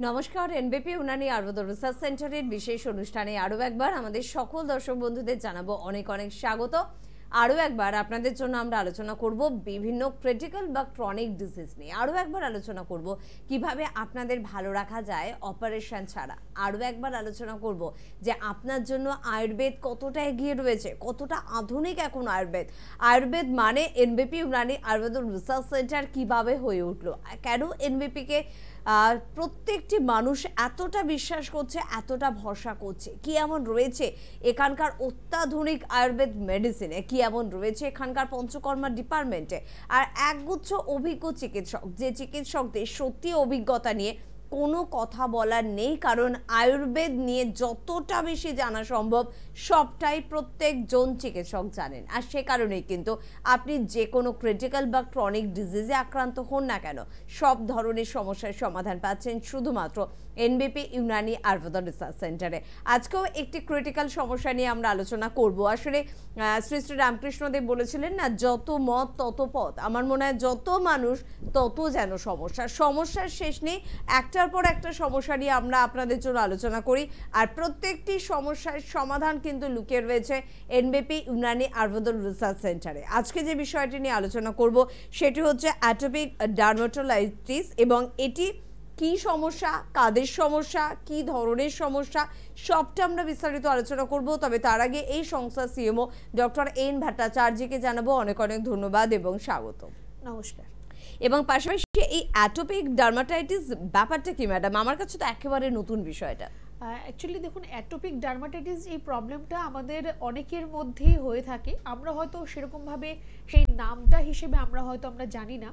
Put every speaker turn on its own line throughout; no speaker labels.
নমস্কার, এনবিপি উনানি আয়ুর্বেদ রিসার্চ সেন্টারের বিশেষ অনুষ্ঠানে আরও একবার আমাদের সকল দর্শক বন্ধুদের জানাবো অনেক অনেক স্বাগত। আরও একবার আপনাদের জন্য আমরা আলোচনা করব বিভিন্ন ক্রিটিক্যাল বা ক্রনিক ডিজিজ নিয়ে। আরও একবার আলোচনা করব কিভাবে আপনাদের ভালো রাখা যায় অপারেশন ছাড়া। আরও একবার আলোচনা করব যে আপনার জন্য আয়ুর্বেদ কতটা এগিয়ে রয়েছে, কতটা আধুনিক এখন আয়ুর্বেদ। আয়ুর্বেদ মানে এনবিপি উনানি আয়ুর্বেদ রিসার্চ সেন্টার কিভাবে হয়ে উঠলো, কেন এনবিপিকে প্রত্যেকটি মানুষ এতটা বিশ্বাস করছে, এতটা ভরসা করছে, কি এমন রয়েছে এখানকার অত্যাধুনিক আয়ুর্বেদ মেডিসিনে, কি এমন রয়েছে এখানকার পঞ্চকর্মা ডিপার্টমেন্টে, আর একগুচ্ছ অভিজ্ঞ চিকিৎসক, যে চিকিৎসকদের সত্যি অভিজ্ঞতা নিয়ে কোনো কথা বলার নেই, কারণ আয়ুর্বেদ নিয়ে যতটা বেশি জানা সম্ভব সবটাই প্রত্যেকজন চিকিৎসক জানেন। আর সে কারণেই কিন্তু আপনি যে কোনো ক্রিটিক্যাল বা ক্রনিক ডিজিজে আক্রান্ত হন না কেন, সব ধরনের সমস্যার সমাধান পাচ্ছেন শুধুমাত্র এনবিপি ইউনানি আয়ুর্বেদ রিসার্চ সেন্টারে। আজকেও একটি ক্রিটিক্যাল সমস্যা নিয়ে আমরা আলোচনা করব। আসলে শ্রী শ্রী রামকৃষ্ণদেব বলেছিলেন না, যত মত তত পথ। আমার মনে হয় যত মানুষ তত যেন সমস্যা, সমস্যার শেষ নেই। একটার পর একটা সমস্যা নিয়ে আমরা আপনাদের জন্য আলোচনা করি, আর প্রত্যেকটি সমস্যার সমাধান কিন্তু লুকিয়ে রয়েছে এনবিপি ইউনানি আয়ুর্বেদ রিসার্চ সেন্টারে। আজকে যে বিষয়টি নিয়ে আলোচনা করব সেটি হচ্ছে অ্যাটোপিক ডার্মাটোলাইটিস, এবং এটি কি সমস্যা, কাদের সমস্যা, কি ধরনের সমস্যা, সবটা আমরা বিস্তারিত আলোচনা করব। তবে তার আগে এই সংস্থার সিএমও ডক্টর এন ভট্টাচার্যকে জানাবো অনেক অনেক ধন্যবাদ এবং স্বাগত।
নমস্কার।
এবং পাশাপাশি এই অ্যাটোপিক ডার্মাটাইটিস ব্যাপারটা কি ম্যাডাম? আমার কাছে তো একেবারে নতুন বিষয়টা।
অ্যাকচুয়ালি দেখুন, অ্যাটোপিক ডার্মাটাইটিস এই প্রবলেমটা আমাদের অনেকের মধ্যেই হয়ে থাকে। আমরা হয়তো সেরকমভাবে সেই নামটা হিসেবে আমরা জানি না।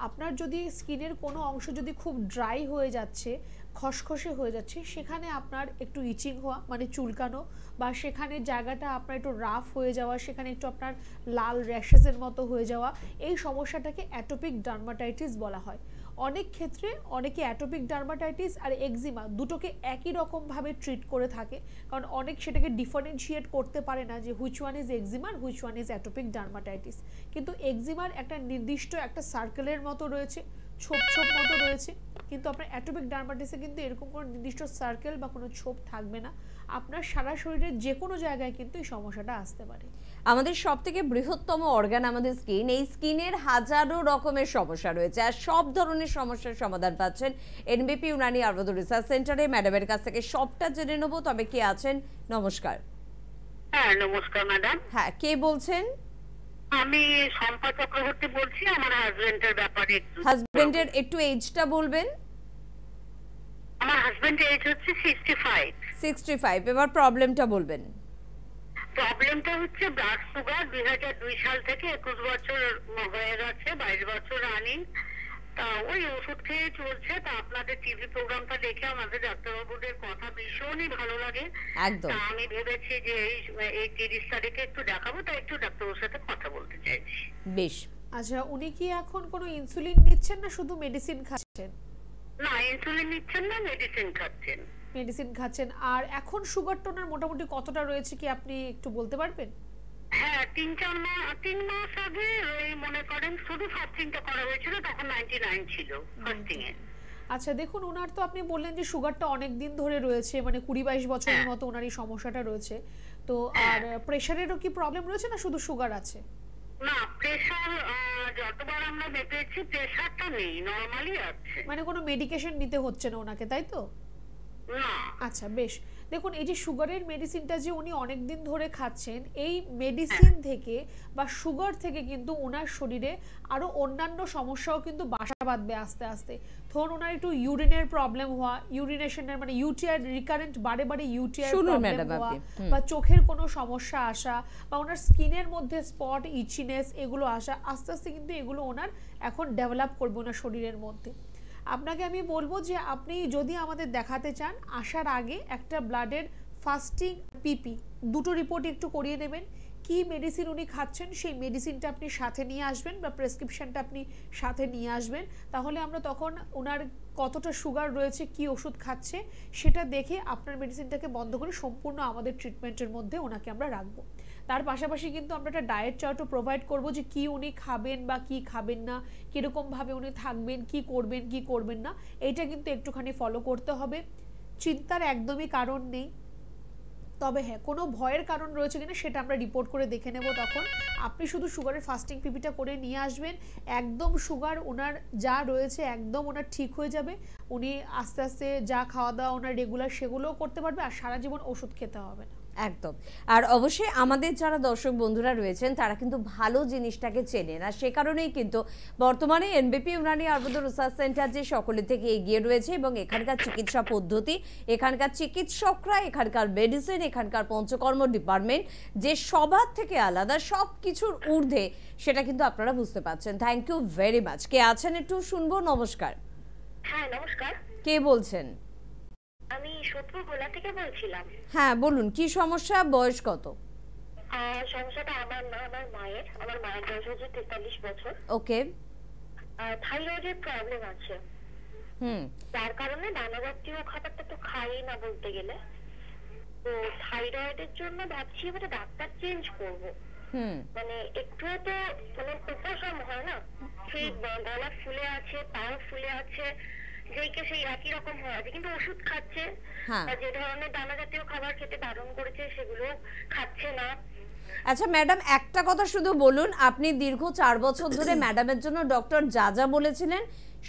আপনার যদি স্কিনের কোনো অংশ যদি খুব ড্রাই হয়ে যাচ্ছে, খসখসে হয়ে যাচ্ছে, সেখানে আপনার একটু ইচিং হওয়া মানে চুলকানো, বা সেখানে জায়গাটা আপনার একটু রাফ হয়ে যাওয়া, সেখানে একটু আপনার লাল র্যাশেসের মতো হয়ে যাওয়া, এই সমস্যাটাকে অ্যাটোপিক ডার্মাটাইটিস বলা হয়। অনেক ক্ষেত্রে অনেকে অ্যাটোপিক ডার্মাটাইটিস আর এক্সিমা দুটোকে একই রকমভাবে ট্রিট করে থাকে, কারণ অনেক সেটাকে ডিফারেন্সিয়েট করতে পারে না যে হুইচ ওয়ান ইজ এক্সিমা আর which one is atopic dermatitis. কিন্তু এক্সিমার একটা নির্দিষ্ট একটা সার্কেলের মতো রয়েছে, ছোপ ছোপ মতো রয়েছে, কিন্তু আপনার অ্যাটোপিক ডার্মাটাইটিসে কিন্তু এরকম কোনো নির্দিষ্ট সার্কেল বা কোনো ছোপ থাকবে না। আপনার সারা শরীরের যে কোনো জায়গায় কিন্তু এই সমস্যাটা আসতে পারে।
আমাদের সব থেকে বৃহত্তম অর্গান আমাদের স্কিন। এই স্কিনের হাজারো রকমের সমস্যা রয়েছে, আর সব ধরনের সমস্যার সমাধান পাচ্ছেন এনবিপি ইউনানি আয়ুর্বেদ রিসার্চ সেন্টারে। ম্যাডামের কাছ থেকে সবটা জেনে নেবো। তবে কে আছেন? নমস্কার।
হ্যাঁ, নমস্কার ম্যাডাম।
হ্যাঁ, কে বলছেন?
আমি শম্পা চক্রবর্তী বলছি। আমার হাজবেন্ডের ব্যাপারে
হাজবেন্ডের একটু এজটা বলবেন।
আমার হাজবেন্ডের এজ হচ্ছে 65।
65। এবার প্রবলেমটা বলবেন।
প্রবলেমটা হচ্ছে ব্লাড সুগার 2002 সাল থেকে 21 বছর হয়ে গেছে, 22 বছর রানিং। তা ওই ওষুধ খেয়ে চলছে। তা আপনাদের টিভি প্রোগ্রামটা দেখে আমাদের ডাক্তারবাবুদের কথা ভীষণই ভালো লাগে।
একদম।
তা আমি ভেবেছি যে এই 30 তারিখে একটু দেখাবো, তাই একটু ডাক্তারের সাথে কথা বলতে চাইছি।
বেশ।
আচ্ছা, উনি কি এখন কোনো ইনসুলিন নিচ্ছেন না শুধু মেডিসিন খাচ্ছেন?
না, ইনসুলিন নিচ্ছেন না, মেডিসিন খাচ্ছেন।
মেডিসিন খাচ্ছেন। আর এখন সুগার টোনার মোটামুটি কতটা রয়েছে কি আপনি একটু বলতে পারবেন?
হ্যাঁ, 3 মাস আগে ওই মনে করেন শুধু ফাস্টিংটা করা হয়েছিল, তখন 99 ছিল ফাস্টিং এ।
আচ্ছা দেখুন, ওনার তো আপনি বললেন যে সুগারটা অনেক দিন ধরে রয়েছে, মানে 20-22 বছরের মতো ওনার এই সমস্যাটা রয়েছে। তো আর প্রেসারেরও কি প্রবলেম রয়েছে না শুধু সুগার আছে?
না, প্রেসার যতবার আমরা মেপেছি প্রেসারটা নেই, নরমালি আছে।
মানে কোনো মেডিকেশন নিতে হচ্ছে না ওনাকে, তাই তো?
না।
আচ্ছা বেশ। দেখুন, এই যে সুগারের মেডিসিনটা যে উনি অনেক দিন ধরে খাচ্ছেন, এই মেডিসিন থেকে বা সুগার থেকে কিন্তু ওনার শরীরে আরো অন্যান্য সমস্যাও কিন্তু বাসা বাঁধবে আস্তে আস্তে। ধরুন ওনার একটু ইউরিনের প্রবলেম হওয়া, ইউরিনেশনের মানে ইউটিআই রিকারেন্ট বারে বারে ইউটিআই প্রবলেম হওয়া, বা চোখের কোনো সমস্যা আসা, বা ওনার স্কিনের মধ্যে স্পট ইচিনেস এগুলো আসা, আস্তে আস্তে কিন্তু এগুলো ওনার এখন ডেভেলপ করবে ওনার শরীরের মধ্যে। আপনাকে আমি বলবো যে আপনি যদি আমাদের দেখাতে চান, আসার আগে একটা ব্লাডের ফাস্টিং পিপি দুটো রিপোর্ট একটু করিয়ে নেবেন। কি মেডিসিন উনি খাচ্ছেন সেই মেডিসিনটা আপনি সাথে নিয়ে আসবেন, বা প্রেসক্রিপশনটা আপনি সাথে নিয়ে আসবেন। তাহলে আমরা তখন ওনার কতটা সুগার রয়েছে, কি ওষুধ খাচ্ছে সেটা দেখে আপনার মেডিসিনটাকে বন্ধ করে সম্পূর্ণ আমাদের ট্রিটমেন্টের মধ্যে ওনাকে আমরা রাখবো। তার পাশাপাশি কিন্তু আমরা একটা ডায়েট চার্টও প্রোভাইড করব যে কি উনি খাবেন বা কি খাবেন না, কীরকমভাবে উনি থাকবেন, কি করবেন কি করবেন না, এইটা কিন্তু একটুখানি ফলো করতে হবে। চিন্তার একদমই কারণ নেই, তবে হ্যাঁ কোনো ভয়ের কারণ রয়েছে কিনা সেটা আমরা রিপোর্ট করে দেখে নেব। তখন আপনি শুধু সুগারের ফাস্টিং পিপিটা করে নিয়ে আসবেন, একদম সুগার ওনার যা রয়েছে একদম ওনার ঠিক হয়ে যাবে, উনি আস্তে আস্তে যা খাওয়া দাওয়া ওনার রেগুলার সেগুলোও করতে পারবে, আর সারা জীবন ওষুধ খেতে হবে না।
একদম। আর অবশ্যই আমাদের যারা দর্শক বন্ধুরা রয়েছেন তারা কিন্তু ভালো জিনিসটাকে চেনেন, আর সে কারণেই কিন্তু বর্তমানে এনবিপি ইউনানি আয়ুর্বেদ রিসার্চ সেন্টার যে সকলের থেকে এগিয়ে রয়েছে, এবং এখানকার চিকিৎসা পদ্ধতি, এখানকার চিকিৎসকরা, এখানকার মেডিসিন, এখানকার পঞ্চকর্ম ডিপার্টমেন্ট যে সবার থেকে আলাদা, সব কিছুর ঊর্ধ্বে, সেটা কিন্তু আপনারা বুঝতে পারছেন। Thank you very much. কে আছেন একটু শুনবো? নমস্কার।
হ্যাঁ নমস্কার,
কে বলছেন?
আমি সোদপুর গোলা থেকে বলছিলাম।
হ্যাঁ বলুন, কি সমস্যা, বয়স কত?
সমস্যাটা আমার না, আমার মায়ের বয়স হচ্ছে 43 বছর।
ওকে।
থাইরয়েডের প্রবলেম আছে, যার কারণে দানা জাতীয় খাবারটা তো খাই না বলতে গেলে। তো থাইরয়েডের জন্য ভাবছি এবারে ডাক্তার চেঞ্জ করব। মানে একটু তো মানে উপশম হয় না, সেই গলা ফুলে আছে, পাও ফুলে আছে, যেইকে সেই একই রকম হয়ে আছে, কিন্তু ওষুধ খাচ্ছে। যে ধরনের দানা জাতীয় খাবার খেতে বারণ করেছে সেগুলো খাচ্ছে না।
আচ্ছা ম্যাডাম, একটা কথা শুধু বলুন, আপনি দীর্ঘ 4 বছর ধরে ম্যাডামের জন্য ডক্টর যা যা বলেছিলেন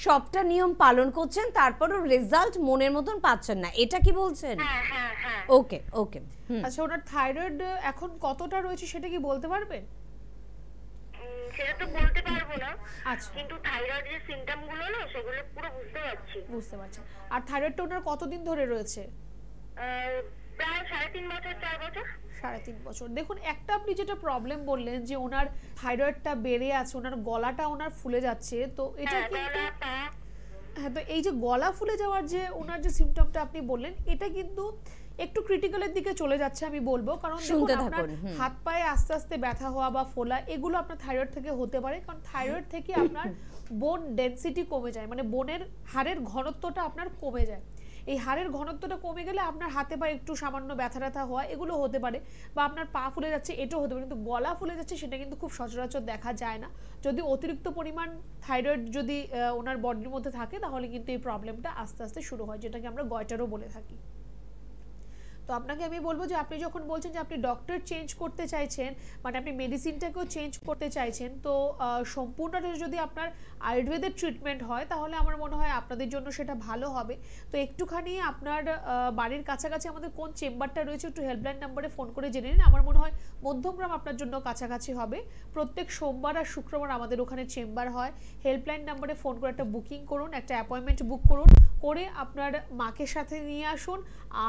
সবটা নিয়ম পালন করছেন, তারপরও রেজাল্ট মনের মতন পাচ্ছেন না, এটা কি বলছেন?
হ্যাঁ।
ওকে ওকে।
আচ্ছা, ওনার থাইরয়েড এখন কতটা রয়েছে সেটা কি বলতে পারবেন?
সেটা তো বলতে পারবো না।
আচ্ছা,
কিন্তু থাইরয়েডের সিম্পটম গুলো না সেগুলো পুরো বুঝতে পারছি।
আর থাইরয়েডটা ওনার কতদিন ধরে রয়েছে?
প্রায় 3.5 বছর 4 বছর।
3.5 বছর। দেখুন, একটা আপনি যেটা প্রবলেম বললেন যে ওনার থাইরয়েডটা বেড়ে আছে, ওনার গলাটা ওনার ফুলে যাচ্ছে, তো এটা কিন্তু হ্যাঁ, তো এই যে গলা ফুলে যাওয়ার যে ওনার যে সিম্পটমটা আপনি বললেন, এটা কিন্তু একটু ক্রিটিক্যালের দিকে চলে যাচ্ছে আমি বলবো, কারণ দেখুন আপনার হাত পায়ে আস্তে আস্তে ব্যথা হওয়া বা ফোলা এগুলো আপনার থাইরয়েড থেকে হতে পারে, কারণ থাইরয়েড থেকে আপনার বোন ডেনসিটি কমে যায়, মানে বোনের হাড়ের ঘনত্বটা আপনার কমে যায়। এই হাড়ের ঘনত্বটা কমে গেলে আপনার হাতে পায়ে একটু সামান্য ব্যথা ব্যথা হওয়া এগুলো হতে পারে, বা আপনার পা ফুলে যাচ্ছে এটাও হতে পারে, কিন্তু গলা ফুলে যাচ্ছে সেটা কিন্তু খুব সচরাচর দেখা যায় না। যদি অতিরিক্ত পরিমাণ থাইরয়েড যদি ওনার বডির মধ্যে থাকে তাহলে কিন্তু এই প্রবলেমটা আস্তে আস্তে শুরু হয়, যেটাকে আমরা গয়টারও বলে থাকি। তো আপনাকে আমি বলবো যে আপনি যখন বলছেন যে আপনি ডক্টর চেঞ্জ করতে চাইছেন, মানে আপনি মেডিসিনটাকেও চেঞ্জ করতে চাইছেন, তো সম্পূর্ণটা যদি আপনার আয়ুর্বেদের ট্রিটমেন্ট হয় তাহলে আমার মনে হয় আপনাদের জন্য সেটা ভালো হবে। তো একটুখানি আপনার বাড়ির কাছাকাছি আমাদের কোন চেম্বারটা রয়েছে একটু হেল্পলাইন নাম্বারে ফোন করে জেনে নিন। আমার মনে হয় মধ্যমগ্রাম আপনার জন্য কাছাকাছি হবে। প্রত্যেক সোমবার আর শুক্রবার আমাদের ওখানে চেম্বার হয়। হেল্পলাইন নাম্বারে ফোন করে একটা বুকিং করুন, একটা অ্যাপয়েন্টমেন্ট বুক করুন, করে আপনার মাকে সাথে নিয়ে আসুন,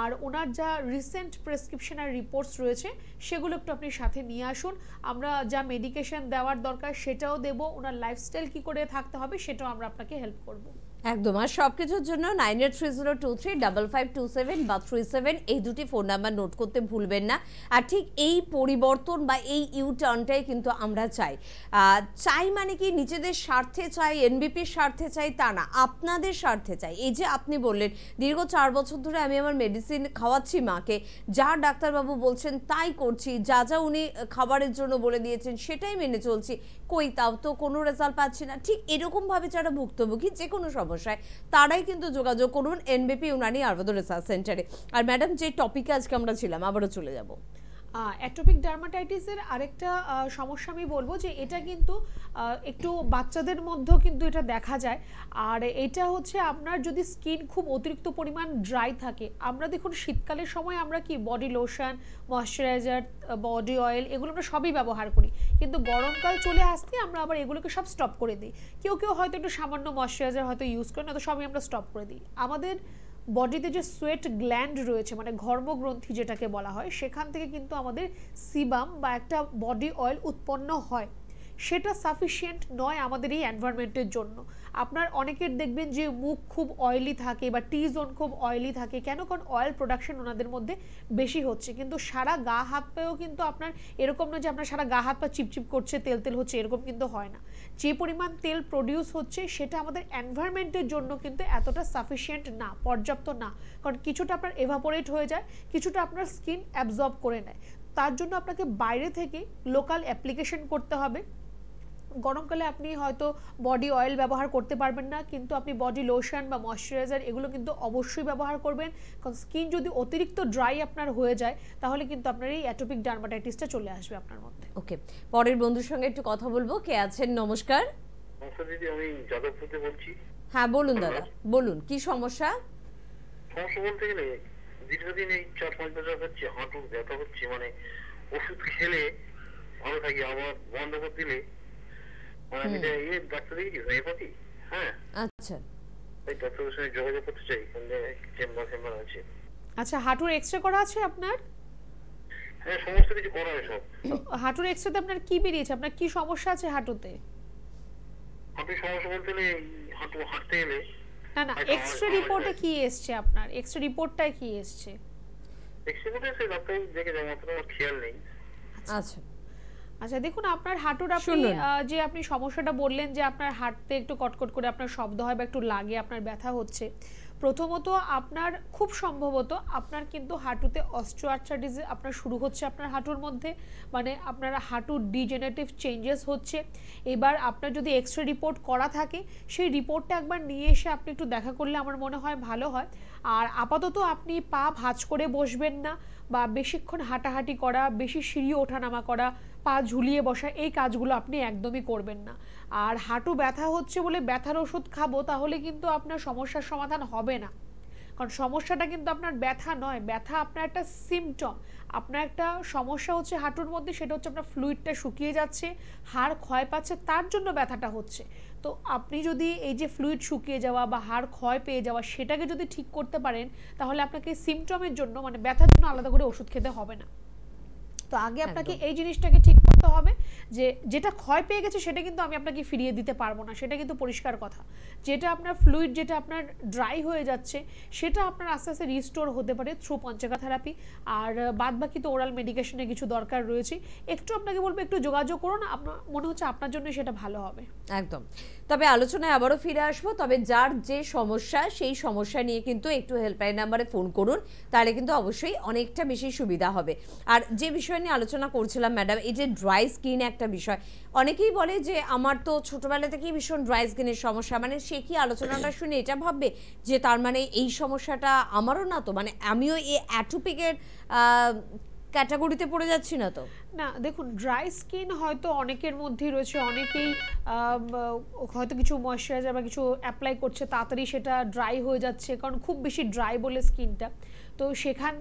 আর ওনার যা রিসেন্ট প্রেসক্রিপশন আর রিপোর্টস রয়েছে সেগুলো একটু আপনি সাথে নিয়ে আসুন। আমরা যা মেডিকেশন দেওয়ার দরকার সেটাও দেব, ওনার লাইফস্টাইল কি করে থাকতে হবে সেটাও আমরা আপনাকে হেল্প করব।
একদম। আর সবকিছুর জন্য 9830235527 বা 37 এই দুটি ফোন নাম্বার নোট করতে ভুলবেন না। আর ঠিক এই পরিবর্তন বা এই ইউটার্নটাই কিন্তু আমরা চাই মানে কি নিজেদের স্বার্থে চাই, এনবিপির স্বার্থে চাই তা না, আপনাদের স্বার্থে চাই। এই যে আপনি বললেন দীর্ঘ 4 বছর ধরে আমি আমার মেডিসিন খাওয়াচ্ছি মাকে, যা ডাক্তারবাবু বলছেন তাই করছি, যা যা উনি খাবারের জন্য বলে দিয়েছেন সেটাই মেনে চলছি, কই তাও তো কোনো রেজাল্ট পাচ্ছি না। ঠিক এরকমভাবে যারা ভুক্তভোগী যে কোনো সমস্যায় তারাই কিন্তু যোগাযোগ করুন এনবিপি ইউনানি আয়ুর্বেদ রিসার্চ সেন্টারে। আর ম্যাডাম, যে টপিকে আজকে আমরা ছিলাম আবারও চলে যাব।
অ্যাটোপিক ডার্মাটাইটিসের আরেকটা সমস্যা আমি বলবো যে এটা কিন্তু একটু বাচ্চাদের মধ্যেও কিন্তু এটা দেখা যায়। আর এটা হচ্ছে আপনার যদি স্কিন খুব অতিরিক্ত পরিমাণ ড্রাই থাকে, আমরা দেখুন শীতকালের সময় আমরা কি body lotion, moisturiser, body oil এগুলো আমরা সবই ব্যবহার করি, কিন্তু গরমকাল চলে আসতে আমরা আবার এগুলোকে সব স্টপ করে দিই। কেউ কেউ হয়তো একটু সামান্য ময়শ্চারাইজার হয়তো ইউজ করেন, তো সবই আমরা স্টপ করে দিই। আমাদের বডিতে যে সোয়েট গ্ল্যান্ড রয়েছে, মানে ঘর্মগ্রন্থি যেটাকে বলা হয়, সেখান থেকে কিন্তু আমাদের সিবাম বা একটা বডি অয়েল উৎপন্ন হয়, সেটা সাফিসিয়েন্ট নয় আমাদের এই এনভায়রনমেন্টের জন্য। আপনার অনেকের দেখবেন যে মুখ খুব অয়েলি থাকে বা টি জোন খুব অয়েলি থাকে, কেন? কারণ অয়েল প্রোডাকশন ওনাদের মধ্যে বেশি হচ্ছে, কিন্তু সারা গা হাত পায়েও কিন্তু আপনার এরকম নয় যে আপনার সারা গা হাত পা চিপচিপ করছে, তেল তেল হচ্ছে, এরকম কিন্তু হয় না। যে পরিমাণ তেল প্রডিউস হচ্ছে সেটা আমাদের এনভায়রনমেন্টের জন্য কিন্তু এতটা সাফিসিয়েন্ট না, পর্যাপ্ত না, কারণ কিছুটা আপনার এভাপোরেট হয়ে যায়, কিছুটা আপনার স্কিন অ্যাবজর্ব করে নেয়। তার জন্য আপনাকে বাইরে থেকে লোকাল অ্যাপ্লিকেশন করতে হবে। গরমকালে আপনি হয়তো বডি অয়েল ব্যবহার করতে পারবেন না, কিন্তু আপনি বডি লোশন বা ময়শ্চারাইজার এগুলো কিন্তু অবশ্যই ব্যবহার করবেন, কারণ স্কিন যদি অতিরিক্ত ড্রাই আপনার হয়ে যায় তাহলে কিন্তু আপনার এই অ্যাটোপিক ডার্মাটাইটিসটা চলে আসবে আপনার মধ্যে।
ওকে, পরের বন্ধুর সঙ্গে একটু কথা বলবো। কে আছেন? নমস্কার।
নমস্কার দিদি, আমি যাদবপুর থেকে বলছি।
হ্যাঁ বলুন দাদা, বলুন কি সমস্যা?
সমস্যা বলতে গেলে দীর্ঘদিন এই 4-5 বছর হচ্ছে হাঁটুর ব্যথা হচ্ছে, মানে ওষুধ খেলে ভালো থাকি, আবার বন্ধ করে দিলে মানে আমি ডাক্তার দেখেছি হোমিওপ্যাথি। হ্যাঁ
আচ্ছা,
এই ডাক্তারের সঙ্গে যোগাযোগ করতে চাই, এখানে চেম্বার আছে।
আচ্ছা, হাঁটুর এক্সরে করা আছে আপনার?
হ্যাঁ সমস্ত কিছু করা হয় সব।
হাঁটুর এক্সরেতে আপনার কি বেরিয়েছে? আপনার কি সমস্যা আছে হাঁটুতে?
হাঁটুর সমস্যা বলতে গেলে হাঁটু হাঁটতে গেলে
না না, এক্সরে রিপোর্টে কি এসছে আপনার? এক্সরে রিপোর্টটায় কি এসছে?
এক্সরে করতে সে ডাক্তার দেখে যাওয়া মাত্র আমার খেয়াল নেই।
আচ্ছা
আচ্ছা, দেখুন আপনার হাঁটুর আপনি যে আপনি সমস্যাটা বললেন যে আপনার হাঁটতে একটু কটকট করে আপনার শব্দ হয় বা একটু লাগে, আপনার ব্যথা হচ্ছে, প্রথমত আপনার খুব সম্ভবত আপনার কিন্তু হাঁটুতে অস্টিওআর্থ্রাইটিস আপনার শুরু হচ্ছে আপনার হাঁটুর মধ্যে, মানে আপনার হাঁটুর ডিজেনারেটিভ চেঞ্জেস হচ্ছে। এবার আপনার যদি এক্সরে রিপোর্ট করা থাকে সেই রিপোর্টটা একবার নিয়ে এসে আপনি একটু দেখা করলে আমার মনে হয় ভালো হয়। আর আপাতত আপনি পা ভাঁজ করে বসবেন না, বা বেশিক্ষণ হাঁটাহাঁটি করা, বেশি সিঁড়ি ওঠানামা করা, পা ঝুলিয়ে বসা, এই কাজগুলো আপনি একদমই করবেন না। আর হাঁটু ব্যথা হচ্ছে বলে ব্যথার ওষুধ খাবো তাহলে কিন্তু আপনার সমস্যার সমাধান হবে না, কারণ সমস্যাটা কিন্তু আপনার ব্যথা নয়, ব্যথা আপনার একটা সিমটম। আপনার একটা সমস্যা হচ্ছে হাঁটুর মধ্যে, সেটা হচ্ছে আপনার ফ্লুইডটা শুকিয়ে যাচ্ছে, হাড় ক্ষয় পাচ্ছে, তার জন্য ব্যথাটা হচ্ছে। তো আপনি যদি এই যে ফ্লুইড শুকিয়ে যাওয়া বা হাড় ক্ষয় পেয়ে যাওয়া সেটাকে যদি ঠিক করতে পারেন তাহলে আপনাকে সিমটমের জন্য মানে ব্যথার জন্য আলাদা করে ওষুধ খেতে হবে না। তো আগে আপনাকে এই জিনিসটাকে ঠিক করতে হবে যে যেটা ক্ষয় পেয়ে গেছে সেটা কিন্তু আমি আপনাকে ফিরিয়ে দিতে পারবো না, সেটা কিন্তু পরিষ্কার কথা। যেটা আপনার ফ্লুইড, যেটা আপনার ড্রাই হয়ে যাচ্ছে, সেটা আপনার আস্তে আস্তে রিস্টোর হতে পারে থ্রু পঞ্চকা থেরাপি। আর বাদ বাকি তো ওরাল মেডিকেশনে কিছু দরকার রয়েছে। একটু আপনাকে বলবো একটু যোগাযোগ করুন, আপনার মনে হচ্ছে আপনার জন্য সেটা ভালো হবে।
একদম। তবে আলোচনায় আবারও ফিরে আসবো, তবে যার যে সমস্যা সেই সমস্যা নিয়ে কিন্তু একটু হেল্পলাইন নাম্বারে ফোন করুন, তাহলে কিন্তু অবশ্যই অনেকটা বেশি সুবিধা হবে। আর যে বিষয় নিয়ে আলোচনা করছিলাম ম্যাডাম, এই যে ড্রাই স্কিন একটা বিষয়, অনেকেই বলে যে আমার তো ছোটবেলা থেকেই ভীষণ ড্রাই স্কিনের সমস্যা, মানে সে কি আলোচনাটা শুনে এটা ভাববে যে তার মানে এই সমস্যাটা আমারও না, তো মানে আমিও এই অ্যাটোপিকের ক্যাটাগরিতে পড়ে যাচ্ছি না তো?
না দেখুন, ড্রাই স্কিন হয়তো অনেকের মধ্যেই রয়েছে, অনেকেই হয়তো কিছু ময়শ্চারাইজার বা কিছু অ্যাপ্লাই করছে, তাড়াতাড়ি সেটা ড্রাই হয়ে যাচ্ছে, কারণ খুব বেশি ড্রাই বলে স্কিনটা। তো সেখান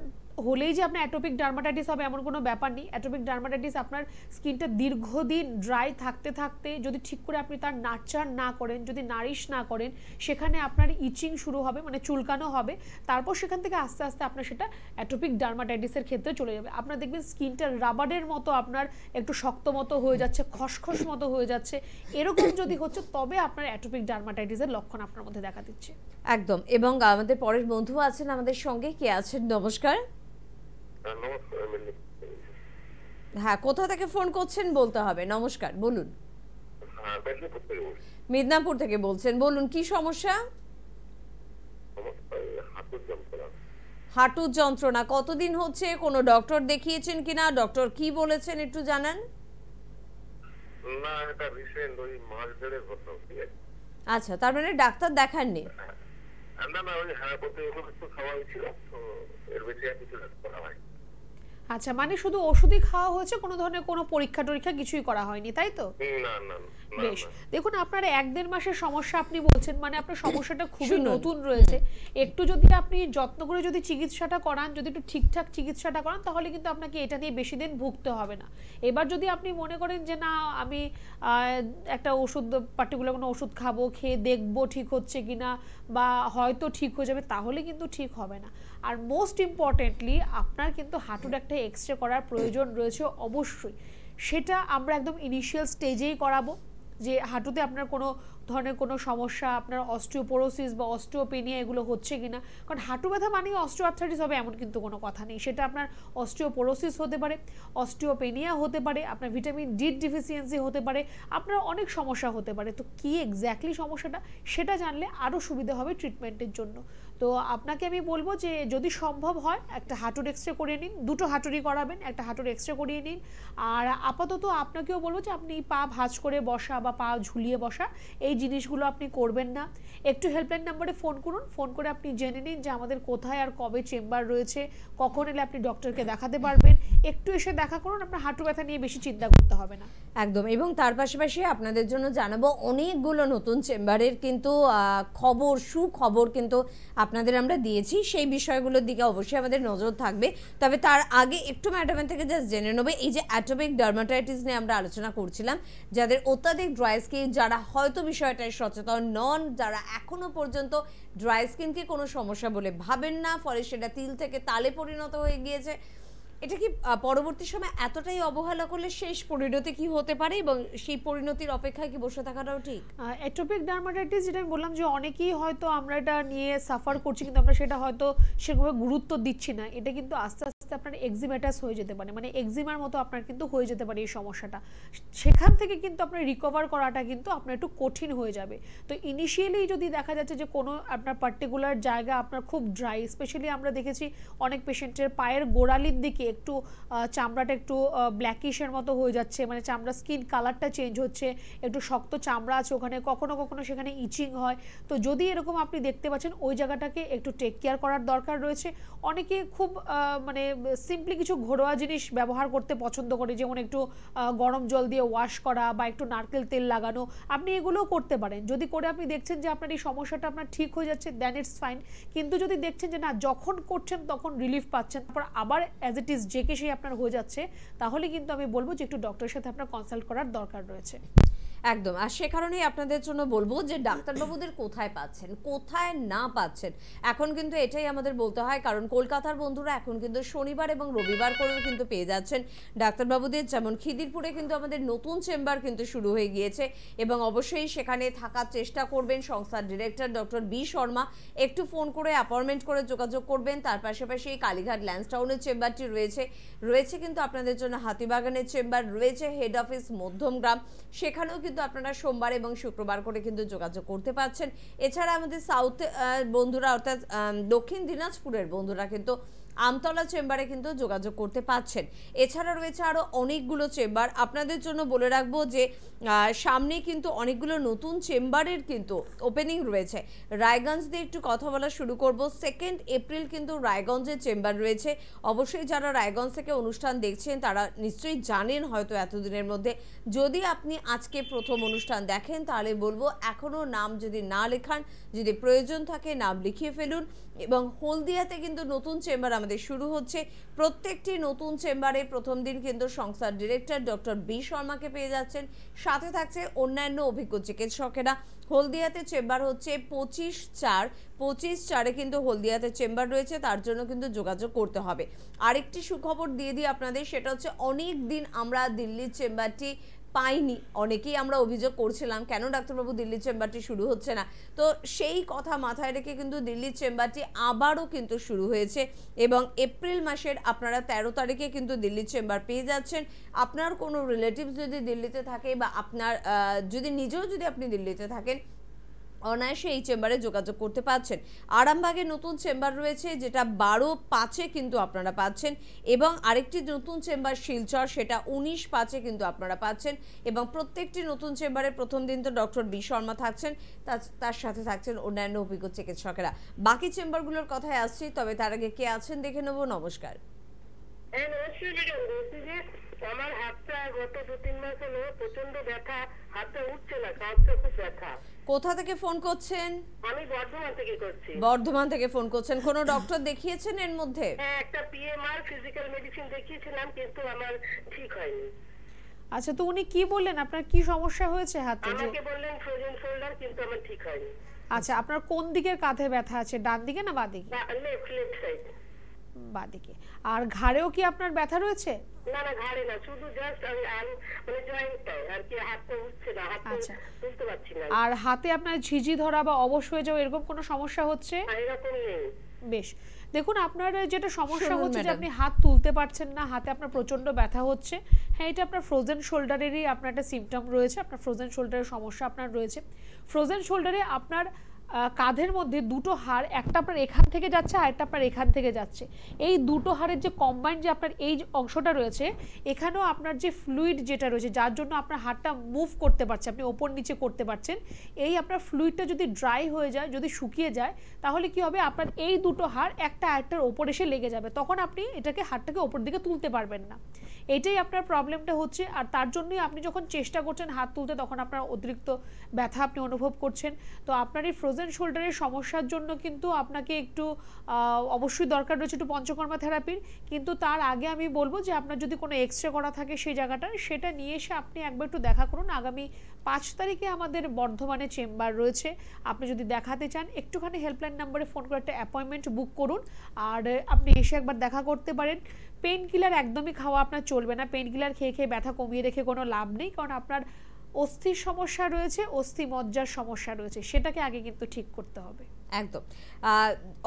হলেই যে আপনার অ্যাটোপিক ডার্মাটাইটিস হবে এমন কোনো ব্যাপার নেই। অ্যাটোপিক ডার্মাটাইটিস আপনার স্কিনটা দীর্ঘদিন ড্রাই থাকতে থাকতে যদি ঠিক করে আপনি তার নার্চার না করেন, যদি নারিশ না করেন, সেখানে আপনার ইচিং শুরু হবে, মানে চুলকানো হবে, তারপর সেখান থেকে আস্তে আস্তে আপনার সেটা অ্যাটোপিক ডার্মাটাইটিসের ক্ষেত্রে চলে যাবে। আপনার দেখবেন স্কিনটা রাবারের মতো আপনার একটু শক্ত মতো হয়ে যাচ্ছে, খসখস মতো হয়ে যাচ্ছে, এরকম যদি হচ্ছে তবে আপনার অ্যাটোপিক ডার্মাটাইটিসের লক্ষণ আপনার মধ্যে দেখা দিচ্ছে।
একদম। এবং আমাদের পরের বন্ধু আছেন আমাদের সঙ্গে। কে আছেন? নমস্কার। হ্যাঁ, কোথা থেকে ফোন করছেন বলতে হবে। নমস্কার, বলুন। মিদনাপুর থেকে বলছেন, বলুন কি সমস্যা? হাঁটুর যন্ত্রণা। কতদিন হচ্ছে? কোনো ডক্টর দেখিয়েছেন কিনা? ডক্টর কি বলেছেন একটু জানান।
না, এটা রিসেন্ট ওই মাস দেড়েক ঘটনা। ঠিক আছে।
আচ্ছা, তার মানে ডাক্তার দেখাননি?
না না, ওই হোমিওপ্যাথি ওষুধ একটু খাওয়া হয়েছিল, তো এর বেশি আর কিছু করা হয়নি।
আচ্ছা, মানে শুধু ওষুধই খাওয়া হয়েছে, কোনো ধরনের কোনো পরীক্ষা টরীক্ষা কিছুই করা হয়নি, তাই তো?
না না।
বেশ, দেখুন আপনার 1-1.5 মাসের সমস্যা আপনি বলছেন, মানে আপনার সমস্যাটা খুবই নতুন রয়েছে। একটু যদি আপনি যত্ন করে যদি চিকিৎসাটা করান, যদি একটু ঠিকঠাক চিকিৎসাটা করান, তাহলে কিন্তু আপনাকে এটা নিয়ে বেশি দিন ভুগতে হবে না। এবার যদি আপনি মনে করেন যে না আমি একটা ওষুধ, পার্টিকুলার কোনো ওষুধ খাবো, খেয়ে দেখবো ঠিক হচ্ছে কিনা বা হয়তো ঠিক হয়ে যাবে, তাহলে কিন্তু ঠিক হবে না। আর মোস্ট ইম্পর্টেন্টলি আপনার কিন্তু হাঁটুর একটা এক্সরে করার প্রয়োজন রয়েছে অবশ্যই। সেটা আমরা একদম ইনিশিয়াল স্টেজেই করাবো, যে হাঁটুতে আপনার কোনো ধরনের কোনো সমস্যা, আপনার অস্টিওপোরোসিস বা অস্টিওপেনিয়া এগুলো হচ্ছে কিনা। কারণ হাঁটু ব্যথা মানেই অস্টিওআর্থ্রাইটিস হবে এমন কিন্তু কোনো কথা নেই। সেটা আপনার অস্টিওপোরোসিস হতে পারে, অস্টিওপেনিয়া হতে পারে, আপনার ভিটামিন ডি ডিফিসিয়েন্সি হতে পারে, আপনার অনেক সমস্যা হতে পারে। তো কি এক্স্যাক্টলি সমস্যাটা সেটা জানলে আরও সুবিধা হবে ট্রিটমেন্টের জন্য। তো আপনাকে আমি বলবো যে যদি সম্ভব হয় একটা হাঁটুর এক্সরে করিয়ে নিন, দুটো হাঁটুরই করাবেন, একটা হাঁটুর এক্সরে করিয়ে নিন। আর আপাতত আপনাকেও বলবো যে আপনি পা ভাঁজ করে বসা বা পা ঝুলিয়ে বসা এই জিনিসগুলো আপনি করবেন না। একটু হেল্পলাইন নাম্বারে ফোন করুন, ফোন করে আপনি জেনে নিন যে আমাদের কোথায় আর কবে চেম্বার রয়েছে, কখন এলে আপনি ডক্টরকে দেখাতে পারবেন। একটু এসে দেখা করুন, আপনার হাঁটু ব্যথা নিয়ে বেশি চিন্তা করতে হবে না।
একদম। এবং তার পাশাপাশি আপনাদের জন্য জানাবো অনেকগুলো নতুন চেম্বারের কিন্তু খবর, সুখবর কিন্তু আপনাদের আমরা দিয়েছি। সেই বিষয়গুলোর দিকে অবশ্যই আমাদের নজর থাকবে। তবে তার আগে একটু ম্যাডামের থেকে জাস্ট জেনে নেবে, এই যে অ্যাটোপিক ডার্মাটাইটিস নিয়ে আমরা আলোচনা করছিলাম, যাদের অত্যাধিক ড্রাই স্কিন, যারা হয়তো বিষয়টায় সচেতন নন, যারা এখনো পর্যন্ত ড্রাই স্কিনকে কোনো সমস্যা বলে ভাবেন না, ফলে সেটা তিল থেকে তালে পরিণত হয়ে গিয়েছে, এটা কি পরবর্তী সময় এতটাই অবহেলা করলে শেষ পরিণতি কি হতে পারে এবং সেই পরিণতির অপেক্ষায় কি বসে থাকাটাও ঠিক?
অ্যাটোপিক ডার্মাটাইটিস যেটা আমি বললাম যে অনেকেই হয়তো আমরা এটা নিয়ে সাফার করছি, কিন্তু আমরা সেটা হয়তো সেভাবে গুরুত্ব দিচ্ছি না। এটা কিন্তু আস্তে আস্তে আপনার এক্সিমেটাস হয়ে যেতে পারে, মানে এক্সিমার মতো আপনার কিন্তু হয়ে যেতে পারে এই সমস্যাটা। সেখান থেকে কিন্তু আপনার রিকভার করাটা কিন্তু আপনার একটু কঠিন হয়ে যাবে। তো ইনিশিয়ালি যদি দেখা যাচ্ছে যে কোনো আপনার পার্টিকুলার জায়গা আপনার খুব ড্রাই, স্পেশালি আমরা দেখেছি অনেক পেশেন্টের পায়ের গোড়ালির দিকে একটু চামড়াটা একটু ব্ল্যাকিশের মতো হয়ে যাচ্ছে, মানে চামড়া স্কিন কালারটা চেঞ্জ হচ্ছে, একটু শক্ত চামড়া আছে ওখানে, কখনো কখনো সেখানে ইচিং হয়। তো যদি এরকম আপনি দেখতে পাচ্ছেন, ওই জায়গাটাকে একটু টেক কেয়ার করার দরকার রয়েছে। অনেকে খুব মানে সিম্পলি কিছু ঘরোয়া জিনিস ব্যবহার করতে পছন্দ করে, যেমন একটু গরম জল দিয়ে ওয়াশ করা বা একটু নারকেল তেল লাগানো, আপনি এগুলোও করতে পারেন। যদি করে আপনি দেখছেন যে আপনার এই সমস্যাটা আপনার ঠিক হয়ে যাচ্ছে, দেন ইটস ফাইন। কিন্তু যদি দেখছেন যে না, যখন করছেন তখন রিলিফ পাচ্ছেন, তারপর আবার অ্যাজ ইট ইজ যে কে সেই আপনার হয়ে যাচ্ছে, তাহলে কিন্তু আমি বলবো যে একটু ডক্টরের সাথে আপনার কনসাল্ট করার দরকার রয়েছে।
একদম। আর সে কারণেই আপনাদের জন্য বলবো যে ডাক্তারবাবুদের কোথায় পাচ্ছেন, কোথায় না পাচ্ছেন, এখন কিন্তু এটাই আমাদের বলতে হয়। কারণ কলকাতার বন্ধুরা এখন কিন্তু শনিবার এবং রবিবার করেও কিন্তু পেয়ে যাচ্ছেন ডাক্তারবাবুদের। যেমন খিদিরপুরে কিন্তু আমাদের নতুন চেম্বার কিন্তু শুরু হয়ে গিয়েছে এবং অবশ্যই সেখানে থাকার চেষ্টা করবেন। সংস্থার ডিরেক্টর ডক্টর বি শর্মা, একটু ফোন করে অ্যাপয়েন্টমেন্ট করে যোগাযোগ করবেন। তার পাশাপাশি কালীঘাট ল্যান্সটাউনের চেম্বারটি রয়েছে কিন্তু আপনাদের জন্য হাতিবাগানের চেম্বার রয়েছে, হেড অফিস মধ্যমগ্রাম, সেখানেও কিন্তু আপনারা সোমবার এবং শুক্রবার করে কিন্তু যোগাযোগ করতে পারছেন। এছাড়া আমাদের সাউথ বন্ধুরা অর্থাৎ দক্ষিণ দিনাজপুরের বন্ধুরা কিন্তু আমতলা চেম্বারে কিন্তু যোগাযোগ করতে পারছেন। এছাড়া রয়েছে আরও অনেকগুলো চেম্বার। আপনাদের জন্য বলে রাখবো যে সামনে কিন্তু অনেকগুলো নতুন চেম্বারের কিন্তু ওপেনিং রয়েছে। রায়গঞ্জ দিয়ে একটু কথা বলা শুরু করব। 2 এপ্রিল কিন্তু রায়গঞ্জের চেম্বার রয়েছে। অবশ্যই যারা রায়গঞ্জ থেকে অনুষ্ঠান দেখছেন তারা নিশ্চয়ই জানেন হয়তো এতদিনের মধ্যে। যদি আপনি আজকে প্রথম অনুষ্ঠান দেখেন তাহলে বলবো এখনও নাম যদি না লেখান, যদি প্রয়োজন থাকে নাম লিখিয়ে ফেলুন। এবং হলদিয়াতে কিন্তু নতুন চেম্বার আমাদের শুরু হচ্ছে। প্রত্যেকটি নতুন চেম্বারে প্রথম দিন কিন্তু সংস্থার ডিরেক্টর ডক্টর বি শর্মাকে পেয়ে যাচ্ছেন, সাথে থাকছে অন্যান্য অভিজ্ঞ চিকিৎসকেরা। হলদিয়াতে চেম্বার হচ্ছে 25/4 কিন্তু হলদিয়াতে চেম্বার রয়েছে, তার জন্য কিন্তু যোগাযোগ করতে হবে। আরেকটি সুখবর দিয়ে দিই আপনাদের, সেটা হচ্ছে অনেক দিন আমরা দিল্লির চেম্বারটি পাইনি। অনেকেই আমরা অভিযোগ করছিলাম কেন ডাক্তারবাবু দিল্লির চেম্বারটি শুরু হচ্ছে না। তো সেই কথা মাথায় রেখে কিন্তু দিল্লির চেম্বারটি আবারও কিন্তু শুরু হয়েছে এবং এপ্রিল মাসের আপনারা 13 তারিখে কিন্তু দিল্লির চেম্বার পেয়ে যাচ্ছেন। আপনার কোনো রিলেটিভস যদি দিল্লিতে থাকে বা আপনার যদি নিজেও যদি আপনি দিল্লিতে থাকেন, অনায়াসে এই চেম্বারে যোগাযোগ করতে পারছেন। আরামবাগে নতুন চেম্বার রয়েছে যেটা 12/5 কিন্তু আপনারা পাচ্ছেন এবং আরেকটি নতুন চেম্বার শিলচর, সেটা 19/5 কিন্তু আপনারা পাচ্ছেন। এবং প্রত্যেকটি নতুন চেম্বারে প্রথম দিন তো ডক্টর বি শর্মা থাকছেন, তার সাথে থাকছেন অন্যান্য অভিজ্ঞ চিকিৎসকেরা। বাকি চেম্বারগুলোর কথায় আসছি, তবে তার আগে কে আছেন দেখে নেব। নমস্কার।
আমার হাতটা গত 2-3 মাস হলো প্রচন্ড ব্যথা, হাতটা উঠছে না, কাঁধটা খুব ব্যথা।
কোথা থেকে ফোন করছেন?
আমি বর্ধমান থেকে করছি।
বর্ধমান থেকে ফোন করছেন। কোনো ডক্টর দেখিয়েছেন এর মধ্যে?
হ্যাঁ, একটা পিএমআর ফিজিক্যাল মেডিসিন দেখিয়েছিলাম কিন্তু আমার ঠিক হয়নি।
আচ্ছা, তো উনি কি বললেন, আপনার কি সমস্যা হয়েছে হাতে?
আমাকে বললেন ফ্রোজেন শোল্ডার, কিন্তু আমার ঠিক হয়নি।
আচ্ছা, আপনার কোন দিকের কাঁধে ব্যথা আছে, ডান দিকে না বাঁ দিকে?
Left side.
বাঁ দিকে। আর ঘাড়েও কি আপনার ব্যথা রয়েছে?
না না, ঘাড়ে না, শুধু জাস্ট আমি মানে জয়েন্টটায় আর কি, হাতটা উঠছে না, হাতটা
আচ্ছা।
তুলতে পারছি না।
আর হাতে আপনার ঝিঝি ধরা বা অবশ হয়ে যাওয়া এরকম কোনো সমস্যা হচ্ছে?
এরকম নেই।
বেশ, দেখুন আপনার যেটা সমস্যা
শুনুন
হচ্ছে যে
ম্যাডাম।
আপনি হাত তুলতে পারছেন না, হাতে আপনার প্রচন্ড ব্যথা হচ্ছে। হ্যাঁ, এটা আপনার ফ্রোজেন শোল্ডারেরই আপনার একটা সিমটম রয়েছে, আপনার ফ্রোজেন শোল্ডারের সমস্যা আপনার রয়েছে। ফ্রোজেন শোল্ডারে আপনার কাঁধের মধ্যে দুটো হাড়, একটা আপনার এখান থেকে যাচ্ছে আর একটা আপনার এখান থেকে যাচ্ছে। এই দুটো হাড়ের যে কম্বাইন্ড যে আপনার এই অংশটা রয়েছে, এখানেও আপনার যে ফ্লুইড যেটা রয়েছে যার জন্য আপনার হাড়টা মুভ করতে পারছে, আপনি ওপর নিচে করতে পারছেন, এই আপনার ফ্লুইডটা যদি ড্রাই হয়ে যায়, যদি শুকিয়ে যায়, তাহলে কি হবে, আপনার এই দুটো হাড় একটা একটার ওপর এসে লেগে যাবে, তখন আপনি এটাকে হাড়টাকে ওপর দিকে তুলতে পারবেন না। এটাই আপনার প্রবলেমটা হচ্ছে। আর তার জন্যই আপনি যখন চেষ্টা করছেন হাত তুলতে, তখন আপনার অতিরিক্ত ব্যথা আপনি অনুভব করছেন। তো আপনার এই ফ্রোজেন শোল্ডারের সমস্যার জন্য কিন্তু আপনাকে একটু অবশ্যই দরকার রয়েছে একটু পঞ্চকর্মা থেরাপির। কিন্তু তার আগে আমি বলবো যে আপনার যদি কোনো এক্সরে করা থাকে সেই জায়গাটার, সেটা নিয়ে এসে আপনি একবার একটু দেখা করুন। আগামী 5 তারিখে আমাদের বর্ধমানে চেম্বার রয়েছে, আপনি যদি দেখাতে চান একটুখানি হেল্পলাইন নাম্বারে ফোন করে একটা অ্যাপয়েন্টমেন্ট বুক করুন, আর আপনি এসে একবার দেখা করতে পারেন। পেন কিলার একদমই খাওয়া আপনার চলবে না, পেন কিলার খেয়ে খেয়ে ব্যথা কমিয়ে রেখে কোনো লাভ নেই, কারণ আপনার অস্থির সমস্যা রয়েছে, অস্থি মজ্জার সমস্যা রয়েছে, সেটাকে আগে কিন্তু ঠিক করতে হবে।
একদম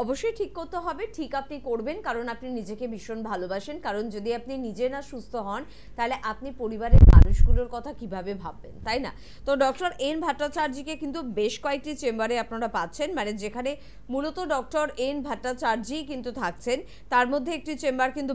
অবশ্যই ঠিক করতে হবে, ঠিক আপনি করবেন, কারণ আপনি নিজেকে ভীষণ ভালোবাসেন। কারণ যদি আপনি নিজে না সুস্থ হন, তাহলে আপনি পরিবারের মানুষগুলোর কথা কিভাবে ভাববেন, তাই না? তো ডক্টর এন ভট্টাচার্যকে কিন্তু বেশ কয়েকটি চেম্বারে আপনারা পাচ্ছেন, মানে যেখানে মূলত ডক্টর এন ভট্টাচার্য কিন্তু থাকছেন। তার মধ্যে একটি চেম্বার কিন্তু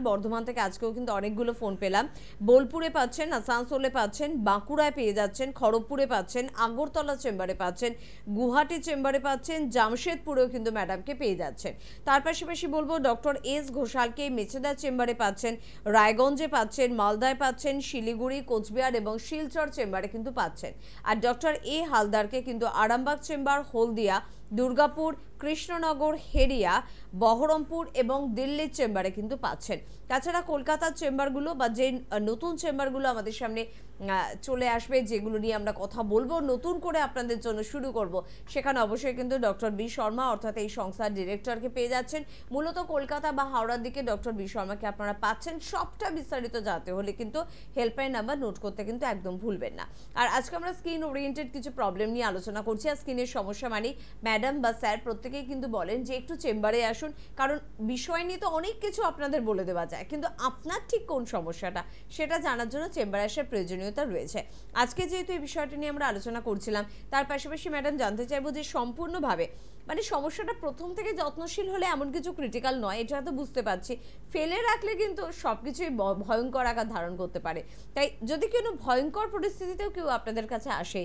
বর্ধমান থেকে আজকেও কিন্তু অনেকগুলো ফোন পেলাম। বোলপুরে পাচ্ছেন, আসানসোলে পাচ্ছেন, বাঁকুড়ায় পেয়ে যাচ্ছেন, খড়গপুরে পাচ্ছেন, আগরতলা চেম্বারে পাচ্ছেন, গুয়াহাটি চেম্বারে পাচ্ছেন, জামশেদপুরেও কিন্তু ম্যাডামকে পেয়ে যাচ্ছেন। তার পাশাপাশি বলবো ডক্টর এস ঘোষালকে মেচেদা চেম্বারে পাচ্ছেন, রায়গঞ্জে পাচ্ছেন, মালদায় পাচ্ছেন, শিলিগুড়ি, কোচবিহার এবং শিলচর চেম্বারে কিন্তু পাচ্ছেন। আর ডক্টর এ হালদারকে কিন্তু আরামবাগ চেম্বার, হলদিয়া, দুর্গাপুর, কৃষ্ণনগর, হেরিয়া, বহরমপুর এবং দিল্লির চেম্বারে কিন্তু পাচ্ছেন। তাছাড়া কলকাতার চেম্বারগুলো বা যে নতুন চেম্বারগুলো আমাদের সামনে চলে আসবে, যেগুলো নিয়ে আমরা কথা বলবো, নতুন করে আপনাদের জন্য শুরু করব, সেখানে অবশ্যই কিন্তু ডক্টর বি শর্মা অর্থাৎ এই সংস্থার ডিরেক্টরকে পেয়ে যাচ্ছেন। মূলত কলকাতা বা হাওড়ার দিকে ডক্টর বি শর্মাকে আপনারা পাচ্ছেন। সবটা বিস্তারিত জানতে হলে কিন্তু হেল্পলাইন নাম্বার নোট করতে কিন্তু একদম ভুলবেন না। আর আজকে আমরা স্কিন ওরিয়েন্টেড কিছু প্রবলেম নিয়ে আলোচনা করছি। আর স্কিনের সমস্যা মানে ম্যাডাম বা স্যার প্রত্যেকেই কিন্তু বলেন যে একটু চেম্বারে আসুন, কারণ বিষয় নিয়ে তো অনেক কিছু আপনাদের বলে দেওয়া যায়, কিন্তু আপনার ঠিক কোন সমস্যাটা সেটা জানার জন্য চেম্বারে আসার প্রয়োজনীয়তা রয়েছে। আজকে যেহেতু এই বিষয়টা নিয়ে আমরা আলোচনা করছিলাম, তার পাশাপাশি ম্যাডাম জানতে চাইবো যে সম্পূর্ণভাবে মানে সমস্যাটা প্রথম থেকে যত্নশীল হলে এমন কিছু ক্রিটিক্যাল নয়, এটা তো বুঝতে পারছি। ফেলে রাখলে কিন্তু সবকিছুই ভয়ঙ্কর আকার ধারণ করতে পারে। তাই যদি কোনো ভয়ঙ্কর পরিস্থিতিতেও কেউ আপনাদের কাছে আসে,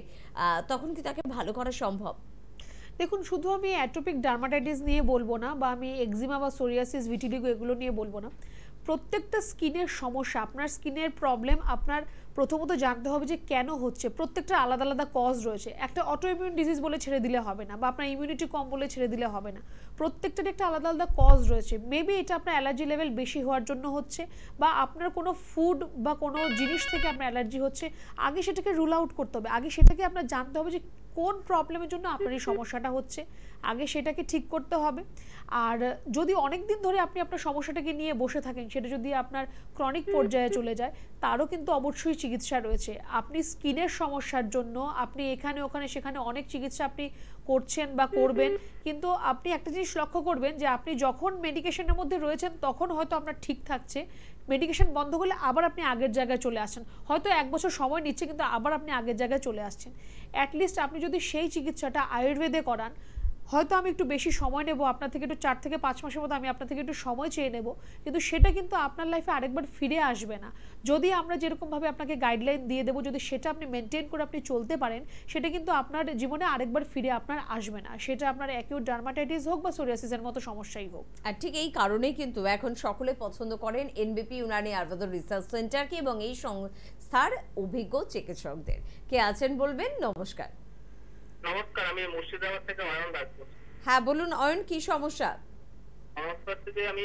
তখন কি তাকে ভালো করা সম্ভব?
দেখুন, শুধু আমি অ্যাটোপিক ডার্মাটাইটিস নিয়ে বলবো না, বা আমি এক্সিমা বা সোরিয়াসিস, ভিটিলিগো এগুলো নিয়ে বলবো না। প্রত্যেকটা স্কিনের সমস্যা, আপনার স্কিনের প্রবলেম আপনার প্রথমত জানতে হবে যে কেন হচ্ছে। প্রত্যেকটা আলাদা আলাদা কজ রয়েছে। একটা অটোইমিউন ডিজিজ বলে ছেড়ে দিলে হবে না, বা আপনার ইমিউনিটি কম বলে ছেড়ে দিলে হবে না। প্রত্যেকটার একটা আলাদা আলাদা কজ রয়েছে। মেবি এটা আপনার অ্যালার্জি লেভেল বেশি হওয়ার জন্য হচ্ছে, বা আপনার কোনো ফুড বা কোনো জিনিস থেকে আপনার অ্যালার্জি হচ্ছে। আগে সেটাকে রুল আউট করতে হবে, আগে সেটাকে আপনার জানতে হবে যে কোন প্রবলেমের জন্য আপনার এই সমস্যাটা হচ্ছে, আগে সেটাকে ঠিক করতে হবে। আর যদি অনেক দিন ধরে আপনি আপনার সমস্যাটাকে নিয়ে বসে থাকেন, সেটা যদি আপনার ক্রনিক পর্যায়ে চলে যায়, তারও কিন্তু অবশ্যই চিকিৎসা রয়েছে। আপনি স্কিনের সমস্যার জন্য আপনি এখানে ওখানে সেখানে অনেক চিকিৎসা আপনি করছেন বা করবেন, কিন্তু আপনি একটা জিনিস লক্ষ্য করবেন যে আপনি যখন মেডিকেশনের মধ্যে রয়েছেন তখন হয়তো আপনার ঠিক থাকছে, মেডিকেশন বন্ধ করলে আবার আপনি আগের জায়গায় চলে আসছেন। হয়তো 1 বছর সময় নিচ্ছে, কিন্তু আবার আপনি আগের জায়গায় চলে আসছেন। অ্যাটলিস্ট আপনি যদি সেই চিকিৎসাটা আয়ুর্বেদে করান, হয়তো আমি একটু বেশি সময় নেব আপনার থেকে, একটু 4 থেকে 5 মাসের মতো আমি আপনার থেকে একটু সময় চেয়ে নেব, কিন্তু সেটা কিন্তু আপনার লাইফে আরেকবার ফিরে আসবে না। যদি আমরা যেরকমভাবে আপনাকে গাইডলাইন দিয়ে দেবো, যদি সেটা আপনি মেনটেন করে আপনি চলতে পারেন, সেটা কিন্তু আপনার জীবনে আরেকবার ফিরে আপনার আসবে না, সেটা আপনার অ্যাকিউট ডার্মাটাইটিস হোক বা সোরিয়াসিসের মতো সমস্যাই হোক।
আর ঠিক এই কারণেই কিন্তু এখন সকলে পছন্দ করেন এনবিপি ইউনানি আয়ুর্বেদ রিসার্চ সেন্টারকে এবং এই সংস্থার অভিজ্ঞ চিকিৎসকদের। কে আছেন বলবেন? নমস্কার।
নমস্কার, আমি মুর্শিদাবাদ থেকে অয়ন দাস বলছি।
হ্যাঁ বলুন অয়ন, কি সমস্যা?
সমস্যা থেকে আমি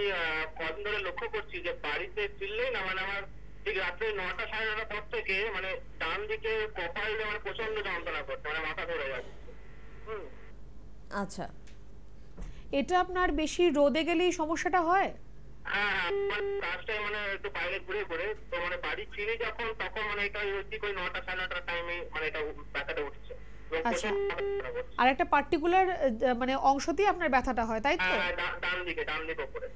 কদিন ধরে লক্ষ্য করছি যে বাড়িতে ফিরলেই না, মানে আমার ঠিক রাত্রে 9টা সাড়ে 9টার পর থেকে মানে ডান দিকে কপালে মানে প্রচন্ড যন্ত্রণা করছে, মানে মাথা ধরে যাচ্ছে।
আচ্ছা,
এটা আপনার বেশি রোদে গেলেই সমস্যাটা হয়?
হ্যাঁ, মানে কাজটাই মানে একটু বাইরে ঘুরে ঘুরে, তো মানে বাড়ি ফিরে যখন তখন মানে এটা ঠিক ওই 9টা 9:30 টাইমে মানে এটা ব্যথাটা উঠছে।
আচ্ছা, আর একটা পার্টিকুলার মানে অংশতেই আপনার ব্যথাটা হয়, তাই তো?
হ্যাঁ, ডান দিকে উপরে।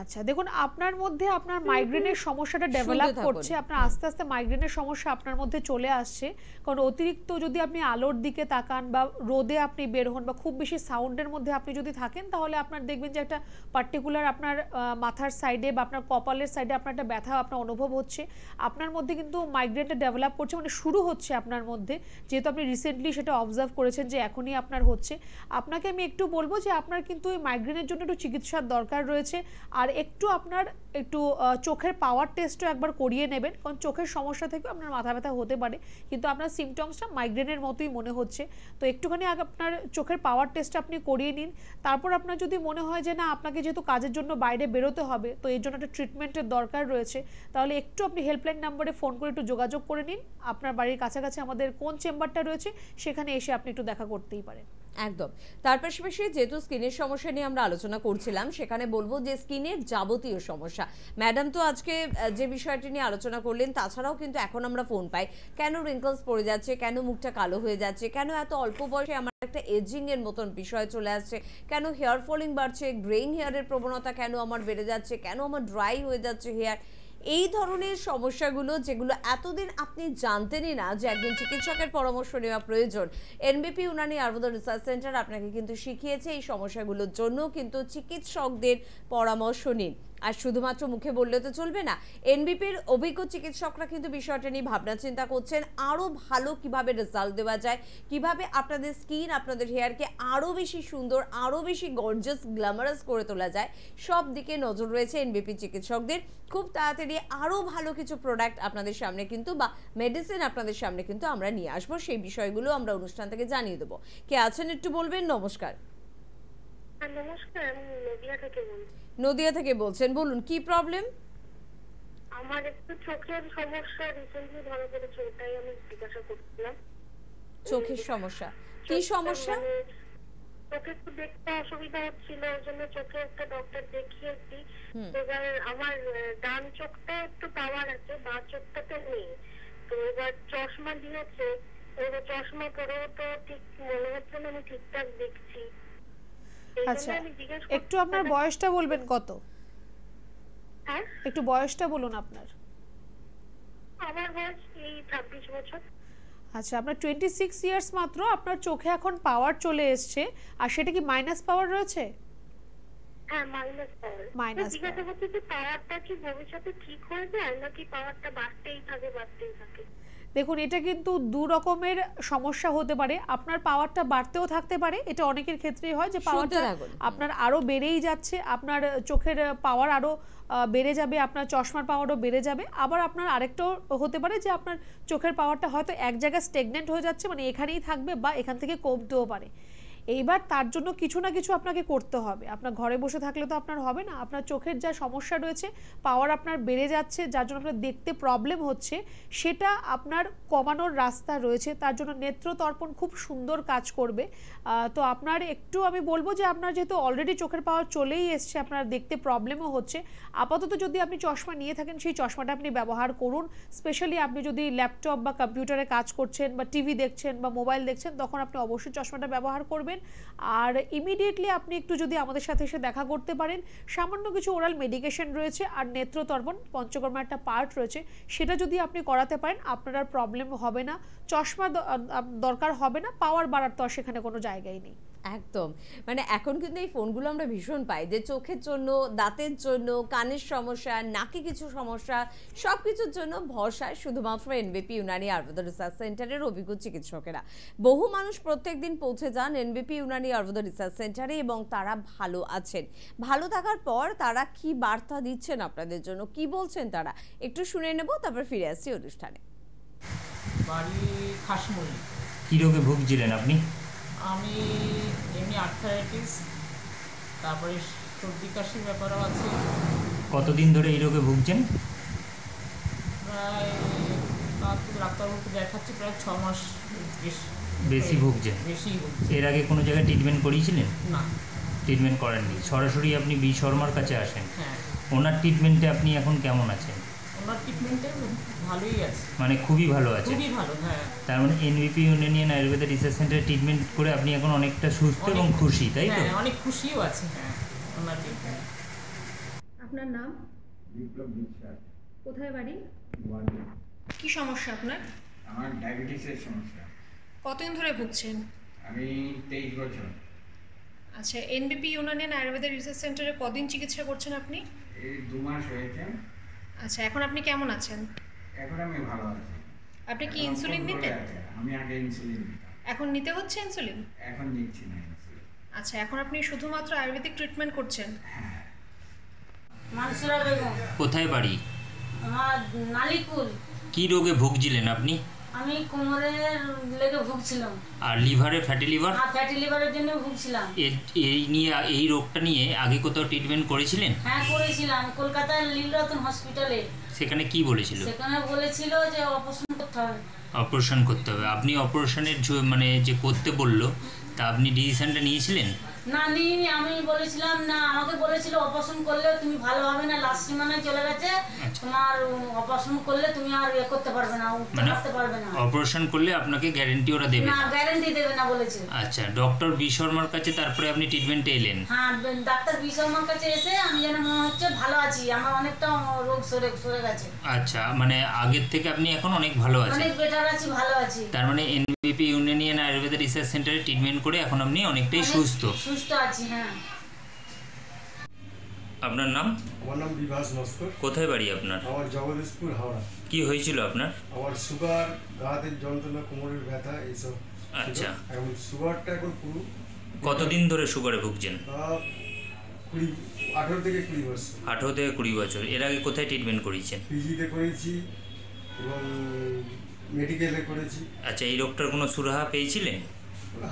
আচ্ছা, দেখুন আপনার মধ্যে আপনার মাইগ্রেনের সমস্যাটা ডেভেলপ করছে, আপনার আস্তে আস্তে মাইগ্রেনের সমস্যা আপনার মধ্যে চলে আসছে। কারণ অতিরিক্ত যদি আপনি আলোর দিকে তাকান বা রোদে আপনি বের হন বা খুব বেশি সাউন্ডের মধ্যে আপনি যদি থাকেন, তাহলে আপনার দেখবেন যে একটা পার্টিকুলার আপনার মাথার সাইডে বা আপনার কপালের সাইডে আপনার একটা ব্যথা আপনার অনুভব হচ্ছে। আপনার মধ্যে কিন্তু মাইগ্রেনটা ডেভেলপ করছে, মানে শুরু হচ্ছে আপনার মধ্যে, যেহেতু আপনি রিসেন্টলি সেটা অবজার্ভ করেছেন যে এখনই আপনার হচ্ছে। আপনাকে আমি একটু বলবো যে আপনার কিন্তু এই মাইগ্রেনের জন্য একটু চিকিৎসার দরকার রয়েছে। আর একটু আপনার একটু চোখের পাওয়ার টেস্টও একবার করিয়ে নেবেন, কারণ চোখের সমস্যা থেকে আপনার মাথা ব্যথা হতে পারে, কিন্তু আপনার সিমটমসটা মাইগ্রেনের মতোই মনে হচ্ছে। তো একটুখানি আগে আপনার চোখের পাওয়ার টেস্ট আপনি করিয়ে নিন। তারপর আপনার যদি মনে হয় যে না, আপনাকে যেহেতু কাজের জন্য বাইরে বেরোতে হবে, তো এর জন্য একটা ট্রিটমেন্টের দরকার রয়েছে, তাহলে একটু আপনি হেল্পলাইন নাম্বারে ফোন করে একটু যোগাযোগ করে নিন। আপনার বাড়ির কাছাকাছি আমাদের কোন চেম্বারটা রয়েছে সেখানে এসে আপনি একটু দেখা করতেই পারেন।
একদম। তার পাশাপাশি যেহেতু স্কিনের সমস্যা নিয়ে আমরা আলোচনা করছিলাম, সেখানে বলবো যে স্কিনের যাবতীয় সমস্যা, ম্যাডাম তো আজকে যে বিষয়টি নিয়ে আলোচনা করলেন, তাছাড়াও কিন্তু এখন আমরা ফোন পাই, কেন রিঙ্কলস পড়ে যাচ্ছে, কেন মুখটা কালো হয়ে যাচ্ছে, কেন এত অল্প বয়সে আমার একটা এজিং এর মতন বিষয় চলে আসছে, কেন হেয়ার ফলিং বাড়ছে, গ্রেইং হেয়ারের প্রবণতা কেন আমার বেড়ে যাচ্ছে, কেন আমার ড্রাই হয়ে যাচ্ছে হেয়ার, এই ধরনের সমস্যাগুলো যেগুলো এতদিন আপনি জানতেনই না যে একজন চিকিৎসকের পরামর্শ নেওয়া প্রয়োজন, এনবিপি ইউনানি আয়ুর্বেদ রিসার্চ সেন্টার আপনাকে কিন্তু শিখিয়েছে এই সমস্যাগুলোর জন্য কিন্তু চিকিৎসকদের পরামর্শ নিন। আর শুধুমাত্র মুখে বললে তো চলবে না, এনবিপির অভিজ্ঞ চিকিৎসকরা কিন্তু বিষয়টা নিয়ে ভাবনা চিন্তা করছেন আরও ভালো কিভাবে রেজাল্ট দেওয়া যায়, কিভাবে আপনাদের স্কিন, আপনাদের হেয়ারকে আরও বেশি সুন্দর, আরও বেশি গর্জাস, গ্ল্যামারাস করে তোলা যায়, সব দিকে নজর রয়েছে এনবিপি চিকিৎসকদের। খুব তাড়াতাড়ি আরও ভালো কিছু প্রোডাক্ট আপনাদের সামনে কিন্তু বা মেডিসিন আপনাদের সামনে কিন্তু আমরা নিয়ে আসবো, সেই বিষয়গুলো আমরা অনুষ্ঠান থেকে জানিয়ে দেবো। কে আছেন একটু বলবেন? নমস্কার।
নমস্কার, আমি নদিয়া থেকে বলছি।
নদিয়া থেকে বলছেন, বলুন কি প্রবলেম?
আমার একটু চোখের সমস্যা রিসেন্টলি ধরা পড়েছে, ওটাই আমি জিজ্ঞাসা করছিলাম।
চোখের সমস্যা, কি সমস্যা?
চোখে একটু দেখতে অসুবিধা হচ্ছিল, ওই জন্য চোখে একটা ডক্টর দেখিয়েছি। এবার আমার ডান চোখটা একটু পাওয়ার আছে, বাঁ চোখটাতে নেই। তো এবার চশমা দিয়েছে, এবার চশমা পরেও তো ঠিক মনে হচ্ছে না আমি ঠিকঠাক দেখছি।
আচ্ছা, একটু আপনার বয়সটা বলবেন কত?
হ্যাঁ,
একটু বয়সটা বলুন আপনার।
আমার বয়স এই 26 বছর।
আচ্ছা, আপনার 26 ইয়ার্স মাত্র, আপনার চোখে এখন পাওয়ার চলে এসছে, আর সেটা কি মাইনাস পাওয়ার রয়েছে?
হ্যাঁ, মাইনাস পাওয়ার। জিজ্ঞাসা করছি যে পাওয়ারটা কি ভবিষ্যতে ঠিক হয়ে যায় নাকি পাওয়ারটা বাড়তেই থাকে?
দেখুন, এটা কিন্তু দু রকমের সমস্যা হতে পারে। আপনার পাওয়ারটা বাড়তেও থাকতে পারে, এটা অনেকের ক্ষেত্রেই হয় যে পাওয়ারটা আপনার আরো বেড়েই যাচ্ছে, আপনার চোখের পাওয়ার আরো বেড়ে যাবে, আপনার চশমার পাওয়ারও বেড়ে যাবে। আবার আপনার আরেকটাও হতে পারে যে আপনার চোখের পাওয়ারটা হয়তো এক জায়গায় স্টেগনেন্ট হয়ে যাচ্ছে, মানে এখানেই থাকবে বা এখান থেকে কমতেও পারে। এইবার তার জন্য কিছু না কিছু আপনাকে করতে হবে। আপনার ঘরে বসে থাকলে তো আপনার হবে না। আপনার চোখের যা সমস্যা রয়েছে, পাওয়ার আপনার বেড়ে যাচ্ছে, যার জন্য আপনার দেখতে প্রবলেম হচ্ছে, সেটা আপনার কমানোর রাস্তা রয়েছে। তার জন্য নেত্রতর্পণ খুব সুন্দর কাজ করবে। তো আপনার একটু আমি বলবো যে আপনার যেহেতু অলরেডি চোখের পাওয়ার চলেই এসছে, আপনার দেখতে প্রবলেমও হচ্ছে, আপাতত যদি আপনি চশমা নিয়ে থাকেন সেই চশমাটা আপনি ব্যবহার করুন। স্পেশালি আপনি যদি ল্যাপটপ বা কম্পিউটারে কাজ করছেন বা টিভি দেখছেন বা মোবাইল দেখছেন, তখন আপনি অবশ্যই চশমাটা ব্যবহার করবেন। আর ইমিডিয়েটলি আপনি একটু যদি আমাদের সাথে এসে দেখা করতে পারেন, সামান্য কিছু ওরাল মেডিকেশন রয়েছে আর নেত্রতর্পণ পঞ্চকর্মার একটা পার্ট রয়েছে, সেটা যদি আপনি করাতে পারেন আপনার আর প্রবলেম হবে না, চশমা দরকার হবে না, পাওয়ার বাড়ার তো আর সেখানে কোনো জায়গাই নেই।
একদম, মানে এখন কিন্তু এই ফোনগুলো আমরা ভীষণ পাই যে চোখের জন্য, দাঁতের জন্য, কানের সমস্যা, নাকে কিছু সমস্যা, সব কিছুর জন্য ভরসায় শুধুমাত্র এনবিপি ইউনানি আয়ুর্বেদ রিসার্চ সেন্টারের অভিজ্ঞ চিকিৎসকেরা। বহু মানুষ প্রত্যেকদিন পৌঁছে যান এনবিপি ইউনানি আয়ুর্বেদ রিসার্চ সেন্টারে এবং তারা ভালো আছেন। ভালো থাকার পর তারা কি বার্তা দিচ্ছেন আপনাদের জন্য, কি বলছেন তারা, একটু শুনে নেব, তারপর ফিরে আসছি অনুষ্ঠানে।
বাড়ি খাসমুড়ি।
কী রোগে ভুগছিলেন আপনি?
আমি এমনি আর্থারাইটিস, তারপরে সর্দি কাশির ব্যাপারও আছে।
কতদিন ধরে এই রোগে ভুগছেন?
প্রায় ডাক্তারবাবুকে দেখাচ্ছি প্রায় 6 মাস
বেশি ভুগছেন?
বেশি ভুগছে।
এর আগে কোনো জায়গায় ট্রিটমেন্ট করিয়েছিলেন?
না,
ট্রিটমেন্ট করেননি, সরাসরি আপনি বি শর্মার কাছে আসেন।
হ্যাঁ।
ওনার ট্রিটমেন্টে আপনি এখন কেমন আছেন?
ওনার ট্রিটমেন্টে ভালোই আছে,
মানে খুবই ভালো আছে।
খুবই ভালো। হ্যাঁ,
তার মানে এনবিপি ইউনানিয়ান আয়ুর্বেদা রিসার্চ সেন্টারে ট্রিটমেন্ট করে আপনি এখন অনেকটা সুস্থ এবং খুশি, তাই তো?
হ্যাঁ, অনেক খুশিও আছে। হ্যাঁ, ওনার ট্রিটমেন্ট।
আপনার নাম?
বিপ্লব বিশ্বাস।
কোথায় বাড়ি?
ওয়ার্ডে।
কি সমস্যা আপনার?
আমার ডায়াবেটিসের সমস্যা।
কতদিন ধরে ভুগছেন?
আমি 23 বছর।
আচ্ছা, এনবিপি ইউনানিয়ান আয়ুর্বেদা রিসার্চ সেন্টারে কদিন চিকিৎসা করছেন আপনি?
এই 2 মাস হয়েছে।
আচ্ছা, এখন আপনি কেমন আছেন?
এখন আমি ভালো আছি।
আপনি কি
এখন
ইনসুলিন
control-এ
নিতেন?
আছে। আমি আগে ইনসুলিন নিতাম।
এখন নিতে হচ্ছে ইনসুলিন?
এখন নিচ্ছি না ইনসুলিন।
আচ্ছা, এখন আপনি শুধুমাত্র আয়ুর্বেদিক ট্রিটমেন্ট করছেন?
মানসুরা বেগম।
কোথায় বাড়ি?
আমার নালিকুল।
কি রোগে ভুগছিলেন আপনি?
আমি কোমরের লেগে ভুগছিলাম।
আর লিভারে ফ্যাটি লিভার?
আর ফ্যাটি লিভারের জন্য ভুগছিলাম।
এই রোগটা নিয়ে আগে কোথাও ট্রিটমেন্ট করেছিলেন?
হ্যাঁ, করেছিলাম কলকাতার লীলরতন হসপিটালে।
সেখানে কি বলেছিল?
সেখানে বলেছিল যে অপারেশন করতে হবে।
অপারেশন করতে হবে। আপনি অপারেশনের মানে যে করতে বললো, তা আপনি ডিসিশনটা নিয়েছিলেন?
না, নিইনি। আমি বলেছিলাম না, আমাকে বলেছিল অপারেশন করলে তুমি ভালো হবে না, লাস্ট সীমানায় চলে গেছে, তোমার অপারেশন করলে তুমি আর করতে পারবে না, উঠতে পারতে পারবে না।
অপারেশন করলে আপনাকে গ্যারান্টি ওরা দেবে
না, গ্যারান্টি দেবে না বলেছে।
আচ্ছা, ডক্টর বি শর্মার কাছে তারপরে আপনি ট্রিটমেন্টে এলেন?
হ্যাঁ, ডাক্তার বি শর্মার কাছে এসে আমি যেন মনে হচ্ছে ভালো আছি, আমার অনেকটা রোগ সরে গেছে।
আচ্ছা, মানে আগের থেকে আপনি এখন অনেক ভালো আছেন?
অনেক বেটার আছি, ভালো আছি।
তার মানে এনবিপি ইউনানিয়ান আয়ুর্বেদা রিসার্চ সেন্টারে ট্রিটমেন্ট করে এখন আপনি অনেকটাই সুস্থ
আছি। হ্যাঁ।
আপনার নাম?
আমার নাম বিভাস নস্কর।
কোথায় বাড়ি আপনার?
আমার জগদীশপুর, হাওড়া।
কি হয়েছিল আপনার?
আমার সুগার, গাঁতে যন্ত্রণা, কোমরের ব্যথা, এইসব।
আচ্ছা,
এখন সুগারটা এখন পুরো।
কতদিন ধরে সুগারে ভুগছেন?
18 থেকে 20 বছর।
18 থেকে 20 বছর। এর আগে কোথায় ট্রিটমেন্ট করিয়েছেন?
পিজিতে করেছি এবং মেডিকেলে করেছি।
আচ্ছা, এই রোগটার কোনো সুরাহা পেয়েছিলেন?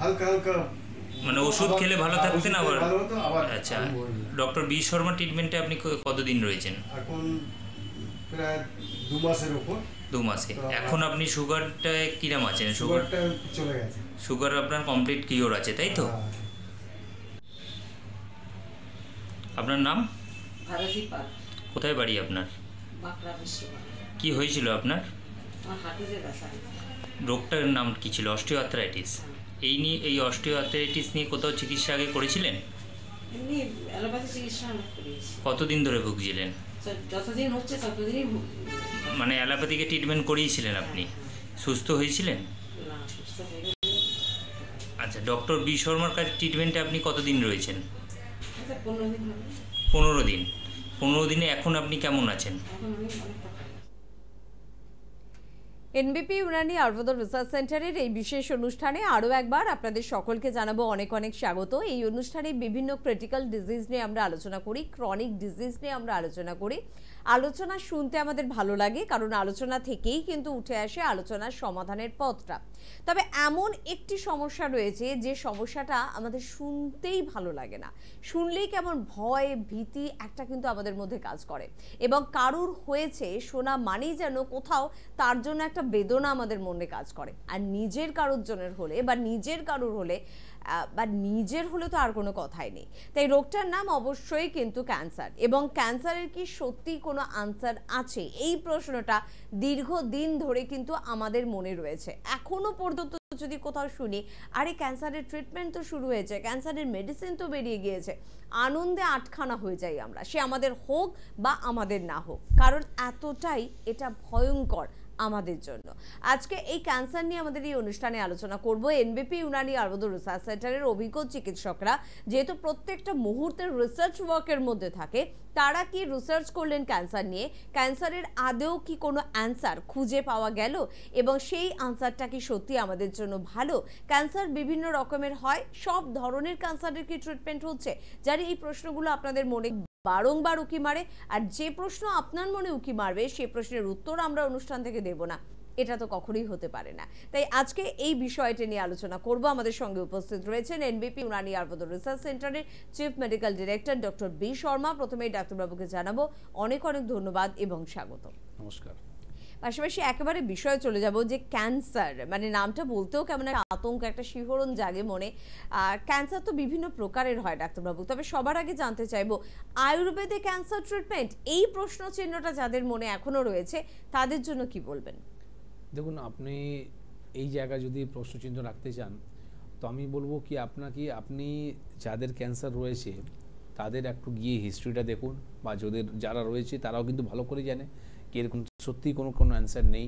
হালকা হালকা
মানে ওষুধ খেলে ভালো থাকতেন আবার? আচ্ছা, ডক্টর বি শর্মা ট্রিটমেন্টে আপনি কতদিন রয়েছেন?
এখন প্রায় 2 মাসের উপর।
2 মাসে। এখন আপনি সুগারটা কিরম আছেন?
সুগারটা চলে গেছে।
সুগার আপনার কমপ্লিট কিওর আছে, তাই তো? আপনার নাম?
ভারতী পাল।
কোথায় বাড়ি আপনার?
বাঁকড়া বিশ্ববিদ্যালয়।
কি হয়েছিল আপনার?
আমার হাঁটুতে ব্যথা।
রোগটার নাম কি ছিল? অস্টিওআর্থ্রাইটিস। এই অস্টিওআর্থ্রাইটিস নিয়ে কোথাও চিকিৎসা আগে করেছিলেন?
এমনি অ্যালোপ্যাথি চিকিৎসা অনেক করিয়েছি।
কতদিন ধরে ভুগছিলেন?
যতদিন হচ্ছে ততদিনই ভুগি।
মানে অ্যালোপ্যাথিকে ট্রিটমেন্ট করিয়েছিলেন আপনি? সুস্থ হয়েছিলেন?
না, সুস্থ হয়ে গেলে।
আচ্ছা, ডক্টর বি শর্মার কাছে ট্রিটমেন্টে আপনি কতদিন রয়েছেন?
15 দিন হবে।
15 দিন। 15 দিনে এখন আপনি কেমন আছেন?
এখন আমি অনেকটা ভালো।
এনবিপি ইউনানি আয়ুর্বেদ রিসার্চ সেন্টারের এই বিশেষ অনুষ্ঠানে আরও একবার আপনাদের সকলকে জানাবো অনেক অনেক স্বাগত। এই অনুষ্ঠানে বিভিন্ন ক্রিটিক্যাল ডিজিজ নিয়ে আমরা আলোচনা করি, ক্রনিক ডিজিজ নিয়ে আমরা আলোচনা করি। আলোচনা শুনতে আমাদের ভালো লাগে, কারণ আলোচনা থেকেই কিন্তু উঠে আসে আলোচনার সমাধানের পথটা। তবে এমন একটি সমস্যা রয়েছে যে সমস্যাটা আমাদের শুনতেই ভালো লাগে না, শুনলেই কেমন ভয় ভীতি একটা কিন্তু আমাদের মধ্যে কাজ করে, এবং কারুর হয়েছে শোনা মানেই যেন কোথাও তার জন্য একটা বেদনা আমাদের মনে কাজ করে। আর নিজের কারোর জনের হলে বা নিজের কারুর হলে তো আর কোনো কথাই নেই। তাই রোগটার নাম অবশ্যই কিন্তু ক্যান্সার, এবং ক্যান্সারের কি সত্যি কোনো আনসার আছে? এই প্রশ্নটা দীর্ঘদিন ধরে কিন্তু আমাদের মনে রয়েছে। এখনো পর্যন্ত যদি কোথাও শুনি আরে ক্যান্সারের ট্রিটমেন্ট তো শুরু হয়েছে, ক্যান্সারের মেডিসিন তো বেরিয়ে গিয়েছে, আনন্দে আটখানা হয়ে যাই আমরা, সে আমাদের হোক বা আমাদের না হোক, কারণ এতটাই এটা ভয়ঙ্কর আমাদের জন্য। আজকে এই ক্যান্সার নিয়ে আমাদের এই অনুষ্ঠানে আলোচনা করব এনবিপি ইউনানি আয়ুর্বেদ রিসার্চ সেন্টারের অভিজ্ঞ চিকিৎসকরা, যেহেতু প্রত্যেকটা মুহূর্তের রিসার্চ ওয়ার্কের মধ্যে থাকে, তারা কি রিসার্চ করলেন ক্যান্সার নিয়ে, ক্যান্সারের আদৌ কি কোনো অ্যান্সার খুঁজে পাওয়া গেল, এবং সেই আনসারটা কি সত্যি আমাদের জন্য ভালো? ক্যান্সার বিভিন্ন রকমের হয়, সব ধরনের ক্যান্সারের কি ট্রিটমেন্ট হচ্ছে? যারা এই প্রশ্নগুলো আপনাদের মনে বারংবার উকি মারে, আর যে প্রশ্ন আপনার মনে উকি মারবে সেই প্রশ্নের উত্তর আমরা অনুষ্ঠান থেকে দেব না, এটা তো কখনোই হতে পারে না। তাই আজকে এই বিষয়টি নিয়ে আলোচনা করব। আমাদের সঙ্গে উপস্থিত রয়েছেন এনবিপি ইউনানি আয়ুর্বেদ রিসার্চ সেন্টারের chief medical director doctor B Sharma. প্রথমেই ডাক্তারবাবুকে জানাবো অনেক অনেক ধন্যবাদ এবং স্বাগত।
নমস্কার।
পাশাপাশি একেবারে বিষয়ে চলে যাব যে ক্যান্সার, মানে নামটা বলতেও কেমন একটা আতঙ্ক, একটা শিহরণ জাগে মনে। ক্যান্সার তো বিভিন্ন প্রকারের হয় ডাক্তারবাবু, তবে সবার আগে জানতে চাইবো আয়ুর্বেদে ক্যান্সার ট্রিটমেন্ট, এই প্রশ্ন চিহ্নটা যাদের মনে এখনো রয়েছে তাদের জন্য কি বলবেন?
দেখুন, আপনি এই জায়গায় যদি প্রশ্নচিহ্ন রাখতে চান তো আমি বলবো কি আপনি যাদের ক্যান্সার রয়েছে তাদের একটু গিয়ে হিস্ট্রিটা দেখুন, বা যারা রয়েছে তারাও কিন্তু ভালো করে জানে কি এরকম সত্যিই কোনো অ্যান্সার নেই।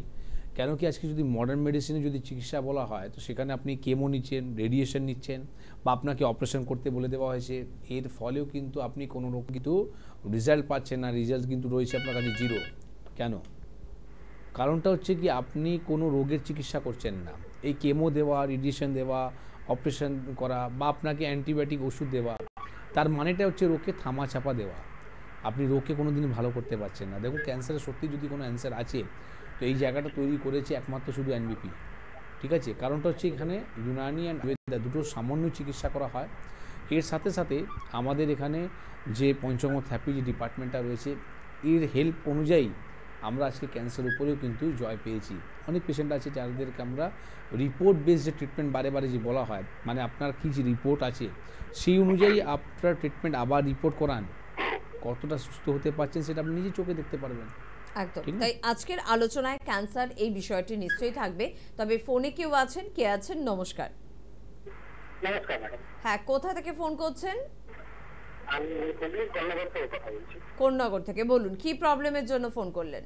কেন কি আজকে যদি মডার্ন মেডিসিনে যদি চিকিৎসা বলা হয় তো সেখানে আপনি কেমো নিচ্ছেন, রেডিয়েশন নিচ্ছেন, বা আপনাকে অপারেশন করতে বলে দেওয়া হয়েছে, এর ফলেও কিন্তু আপনি কোনো রকম কিন্তু রেজাল্ট পাচ্ছেন না, রেজাল্ট কিন্তু রয়েছে আপনার কাছে জিরো। কেন? কারণটা হচ্ছে কি আপনি কোনো রোগের চিকিৎসা করছেন না। এই কেমো দেওয়া, রেডিয়েশন দেওয়া, অপারেশন করা, বা আপনাকে অ্যান্টিবায়োটিক ওষুধ দেওয়া, তার মানেটা হচ্ছে রোগকে থামাচাপা দেওয়া। আপনি রোগকে কোনো দিন ভালো করতে পারছেন না। দেখুন, ক্যান্সারের সত্যি যদি কোনো অ্যান্সার আছে তো এই জায়গাটা তৈরি করেছে একমাত্র শুধু এনবিপি। ঠিক আছে, কারণটা হচ্ছে এখানে ইউনানি অ্যান্ড আয়ুর্বেদ দুটো সামান্য চিকিৎসা করা হয়। এর সাথে সাথে আমাদের এখানে যে পঞ্চমত থ্যাপি যে ডিপার্টমেন্টটা রয়েছে এর হেল্প অনুযায়ী আমরা আজকে ক্যান্সার উপরেও কিন্তু জয় পেয়েছি। অনেক পেশেন্ট আছে যাদেরকে আমরা রিপোর্ট বেসড যে ট্রিটমেন্ট বারে যে বলা হয়, মানে আপনার কী যে রিপোর্ট আছে সেই অনুযায়ী আপনার ট্রিটমেন্ট আবার রিপোর্ট করান, কতটা সুস্থ হতে পারছেন সেটা আপনি নিজে চোখে দেখতে পারবেন।
একদম তাই আজকের আলোচনায় ক্যান্সার এই বিষয়টি নিশ্চয়ই থাকবে। তবে ফোনে কেউ আছেন, কে আছেন? নমস্কার।
নমস্কার ম্যাডাম।
হ্যাঁ, কোথা থেকে ফোন করছেন?
আমি কন্যাগর থেকে কথা বলছি।
কোন্নগর থেকে বলুন, কি প্রবলেমের জন্য ফোন করলেন?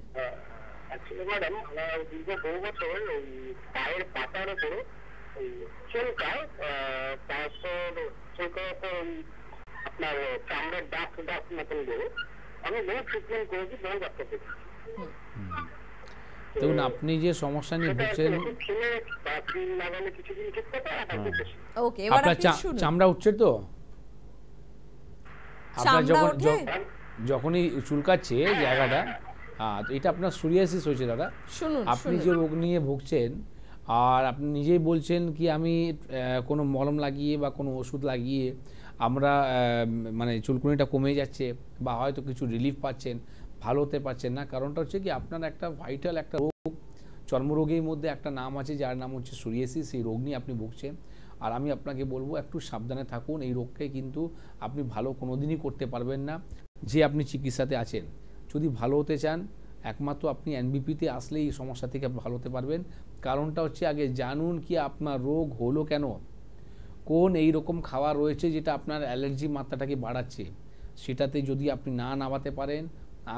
অ্যাকচুয়ালি ম্যাডাম, আমার দীর্ঘ বহু বছর ওই পায়ের পাতার উপরে ওই চুলকায়, তারপর চুলকায় আপনার চামড়ার ডাক মতন বেরো। আমি বহু ট্রিটমেন্ট করেছি, বহু ডাক্তার দেখেছি।
দেখুন, আপনি যে সমস্যা নিয়ে ভুগছেন, আপনার চামড়া উঠছে তো, আপনার যখনই চুলকাচ্ছে জায়গাটা, তো এটা আপনার সোরিয়াসিস হয়েছে দাদা। আপনি যে রোগ নিয়ে ভুগছেন আর আপনি নিজেই বলছেন কি আমি কোনো মলম লাগিয়ে বা কোনো ওষুধ লাগিয়ে আমরা মানে চুলকুনিটা কমে যাচ্ছে বা হয়তো কিছু রিলিফ পাচ্ছেন, ভালো হতে পারছেন না। কারণটা হচ্ছে কি আপনার একটা ভাইটাল একটা রোগ, চর্মরোগের মধ্যে একটা নাম আছে যার নাম হচ্ছে সোরিয়াসিস। সেই রোগ নিয়ে আপনি ভুগছেন। আর আমি আপনাকে বলবো একটু সাবধানে থাকুন। এই রোগকে কিন্তু আপনি ভালো কোনোদিনই করতে পারবেন না যে আপনি চিকিৎসাতে আছেন। যদি ভালো হতে চান একমাত্র আপনি এনবিপিতে আসলে এই সমস্যা থেকে ভালো হতে পারবেন। কারণটা হচ্ছে আগে জানুন কি আপনার রোগ হলো কেন, কোন এই রকম খাবার রয়েছে যেটা আপনার অ্যালার্জি মাত্রাটাকে বাড়াচ্ছে। সেটাতে যদি আপনি না নামাতে পারেন